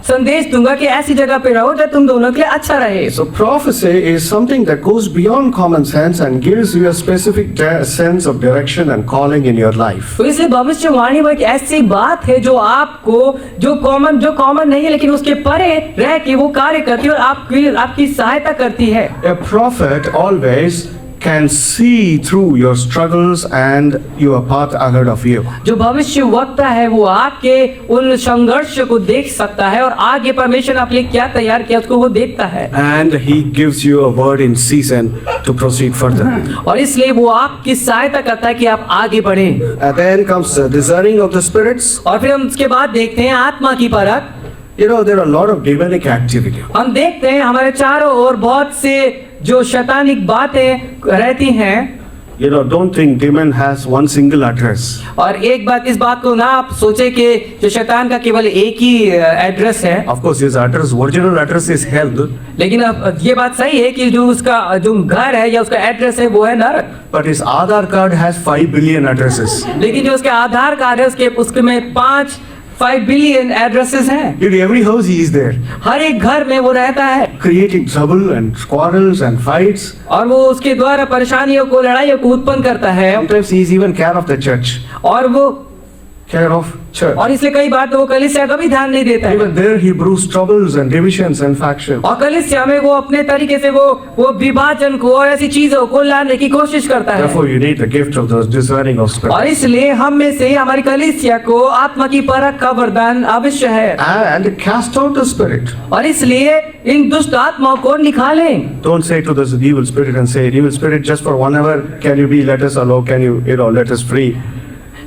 संदेश दूंगा कि ऐसी जगह पे रहो जो तुम दोनों के लिए अच्छा रहे। So prophecy is something that goes beyond common sense and gives you a specific sense of direction and calling in your life. तो इसलिए भविष्यवाणी वो एक ऐसी बात है जो आपको जो कॉमन नहीं है लेकिन उसके परे रह के वो कार्य करती है और आपकी सहायता करती है। A prophet always can see through your struggles and your path ahead of you. जो भविष्य वक्ता है वो आपके उन संघर्ष को देख सकता है और आगे परमेश्वर ने आपके लिए क्या तैयार किया उसको वो देखता है। And he gives you a word in season to proceed further. और इसलिए वो आपकी सहायता करता है कि आप आगे बढ़ें। And then comes the discerning of the spirits. और फिर हम उसके बाद देखते हैं आत्मा की परख। You know, there are a lot of demonic activity. हम देखते हैं हमारे चारों ओर बहुत से जो शैतानिक बातें रहती हैं। You know, don't think demon has one single address. और एक बात इस बात को ना आप सोचे कि जो शैतान का केवल एक ही एड्रेस है। Of course, his address, original address is hell. लेकिन अब ये बात सही है कि जो उसका जो घर है या उसका एड्रेस है वो है नरक। But his Aadhaar card has 5 billion addresses. लेकिन जो उसके आधार कार्ड है उसके में 5 बिलियन एड्रेसेस हैं। In every house he is there, हर एक घर में वो रहता है creating trouble and quarrels and fights. और वो उसके द्वारा परेशानियों को लड़ाइयों को उत्पन्न करता है। Sometimes he is even care of the church, और वो care of church. और इसलिए कई बार तो वो कलीसिया का भी ध्यान नहीं देता है। Even there he brews troubles and divisions and factions. और कलीसिया में वो अपने तरीके से वो विभाजन को और ऐसी चीजों को लाने की कोशिश करता है। Therefore, you need the gift of the discerning of spirit. और इसलिए हम में से हमारी कलीसिया को आत्मा की परख का वरदान अवश्य है। And cast out the spirit. और इसलिए इन दुष्ट आत्माओं को निकालें। Don't say to this evil spirit and say, evil spirit, just for 1 hour, can you let us alone? Can you let us free?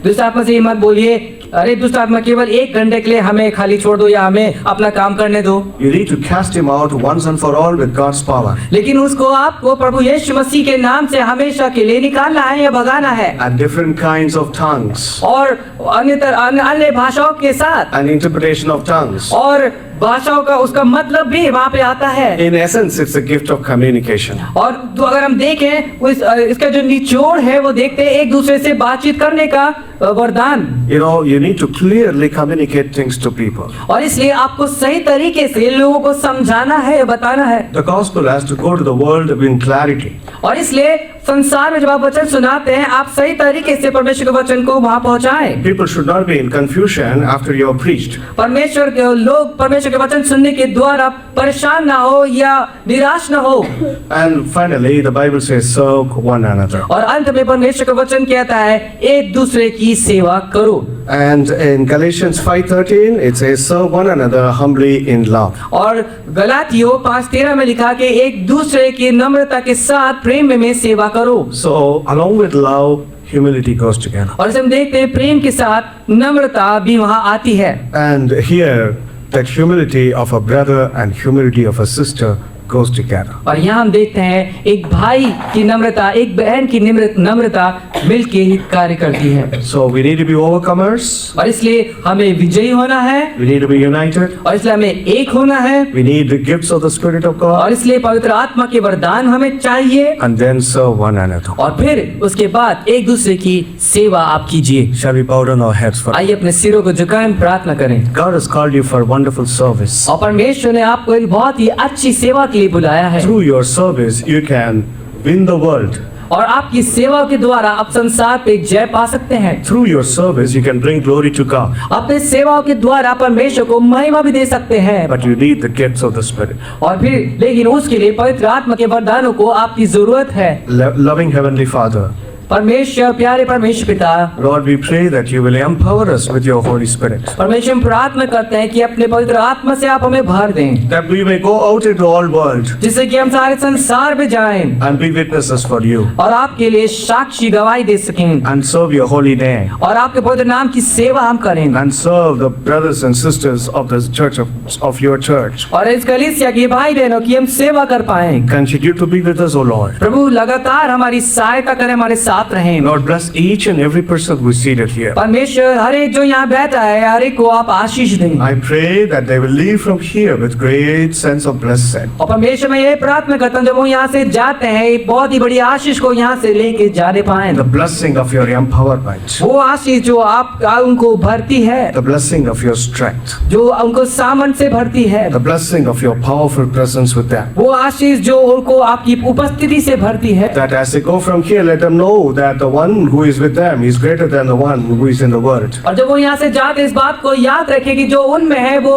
दुष्ट आत्मा से ये मत बोलिए, अरे दुष्ट आत्मा केवल 1 घंटे के लिए हमें खाली छोड़ दो या हमें अपना काम करने दो। You need to cast him out once and for all with God's power. लेकिन उसको आपको प्रभु यीशु मसीह के नाम से हमेशा के लिए निकालना है या भगाना है। And different kinds of tongues. और अन्य भाषाओं के साथ। And interpretation of tongues. और भाषाओं का उसका मतलब भी वहाँ पे आता है। In essence, it's a gift of communication. और तो अगर हम देखें इसका जो निचोड़ है वो देखते हैं एक दूसरे से बातचीत करने का वरदान। You know, you need to clearly communicate things to people. और इसलिए आपको सही तरीके से लोगों को समझाना है, बताना है। The gospel has to go to the world in clarity. और इसलिए संसार में जब आप वचन सुनाते हैं आप सही तरीके से परमेश्वर के वचन को वहाँ पहुँचाएं। People should not be in confusion after you have preached. लोग परमेश्वर के वचन सुनने के द्वारा परेशान ना हो या निराश ना हो। And finally, the Bible says, serve one another. और अंत में परमेश्वर का वचन कहता है एक दूसरे की सेवा करो। And in Galatians 5:13, it says, serve one another humbly in love. और गलातियों 5:13 में लिखा कि एक दूसरे की नम्रता के साथ प्रेम में सेवा करो। So, along with love, humility goes together. और इसे हम देखते हैं प्रेम के साथ नम्रता भी वहाँ आती है। And here, that humility of a brother and humility of a sister goes together. और यहाँ हम देखते हैं एक भाई की नम्रता, एक बहन की नम्रता मिलके ही कार्य करती है। So, we need to be overcomers. और इसलिए हमें विजयी होना है, We need to be united. और इसलिए हमें एक होना है, We need the gifts of the Spirit of God. और इसलिए पवित्र आत्मा के वरदान हमें चाहिए, And then serve one another. और फिर उसके बाद एक दूसरे की सेवा आप कीजिए। Shall we bow down our heads for आइए अपने सिरों को झुकाएं, प्रार्थना करें। God has called you for wonderful service. और परमेश्वर ने आपको एक बहुत ही अच्छी सेवा के लिए बुलाया है, Through your service, you can win the world. और आपकी सेवा के द्वारा आप संसार पे जय पा सकते हैं। Through your service, you can bring glory to God. अपने सेवाओं के द्वारा परमेश्वर को महिमा भी दे सकते हैं। But you need the gifts of the Spirit. और फिर लेकिन उसके लिए पवित्र आत्मा के वरदानों को आपकी जरूरत है। Loving Heavenly Father, परमेश्वर, प्यारे परमेश्वर पिता, Lord, we pray that you will empower us with your Holy Spirit. परमेश्वर हम प्रार्थना करते हैं कि अपने पवित्र आत्मा से आप हमें भर दें, That we may go out into all world जिससे कि हम सारे संसार में जाएं and be witnesses for you और आपके लिए साक्षी गवाही दे सकें, and serve your holy name और आपके पवित्र नाम की सेवा हम करें, and serve the brothers and sisters of the church of your church. और इस कलीसिया के भाई बहनों की हम सेवा कर पाएं। Continue to be with us, O Lord. प्रभु लगातार हमारी सहायता करें, हमारे साथ रहें। Lord, bless each and every person who is seated here. परमेश्वर हर एक जो यहाँ बैठा है, हर एक को आप आशीष दें। I pray that they will leave from here with great sense of blessing. और परमेश्वर मैं ये प्रार्थना करता हूँ जब वो यहाँ से जाते हैं, एक बहुत ही बड़ी आशीष को यहाँ से लेके जाने पाएं। The blessing of your empowerment. वो आशीष जो आप उनको भरती है, The blessing of your strength. जो उनको सामर्थ से भरती है, The blessing of your powerful presence with them. वो आशीष जो उनको आपकी उपस्थिति से भरती है, That as they go from here, let them know that the one who is with them is greater than the one who is in the world. और जब वो यहाँ से जाते इस बात को याद रखें कि जो उनमें है वो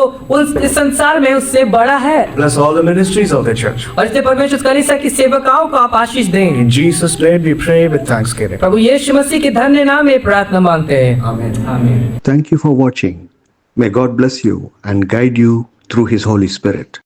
इस संसार में उससे बड़ा है। Bless all the ministries of the church. और इसलिए परमेश्वर कलीसिया की सेवकाओं को आप आशीष दें। In Jesus' name we pray with thanksgiving. प्रभु यीशु मसीह के धन्य नाम में प्रार्थना मांगते हैं, आमीन आमीन। Thank you for watching. May God bless you and guide you through His Holy Spirit.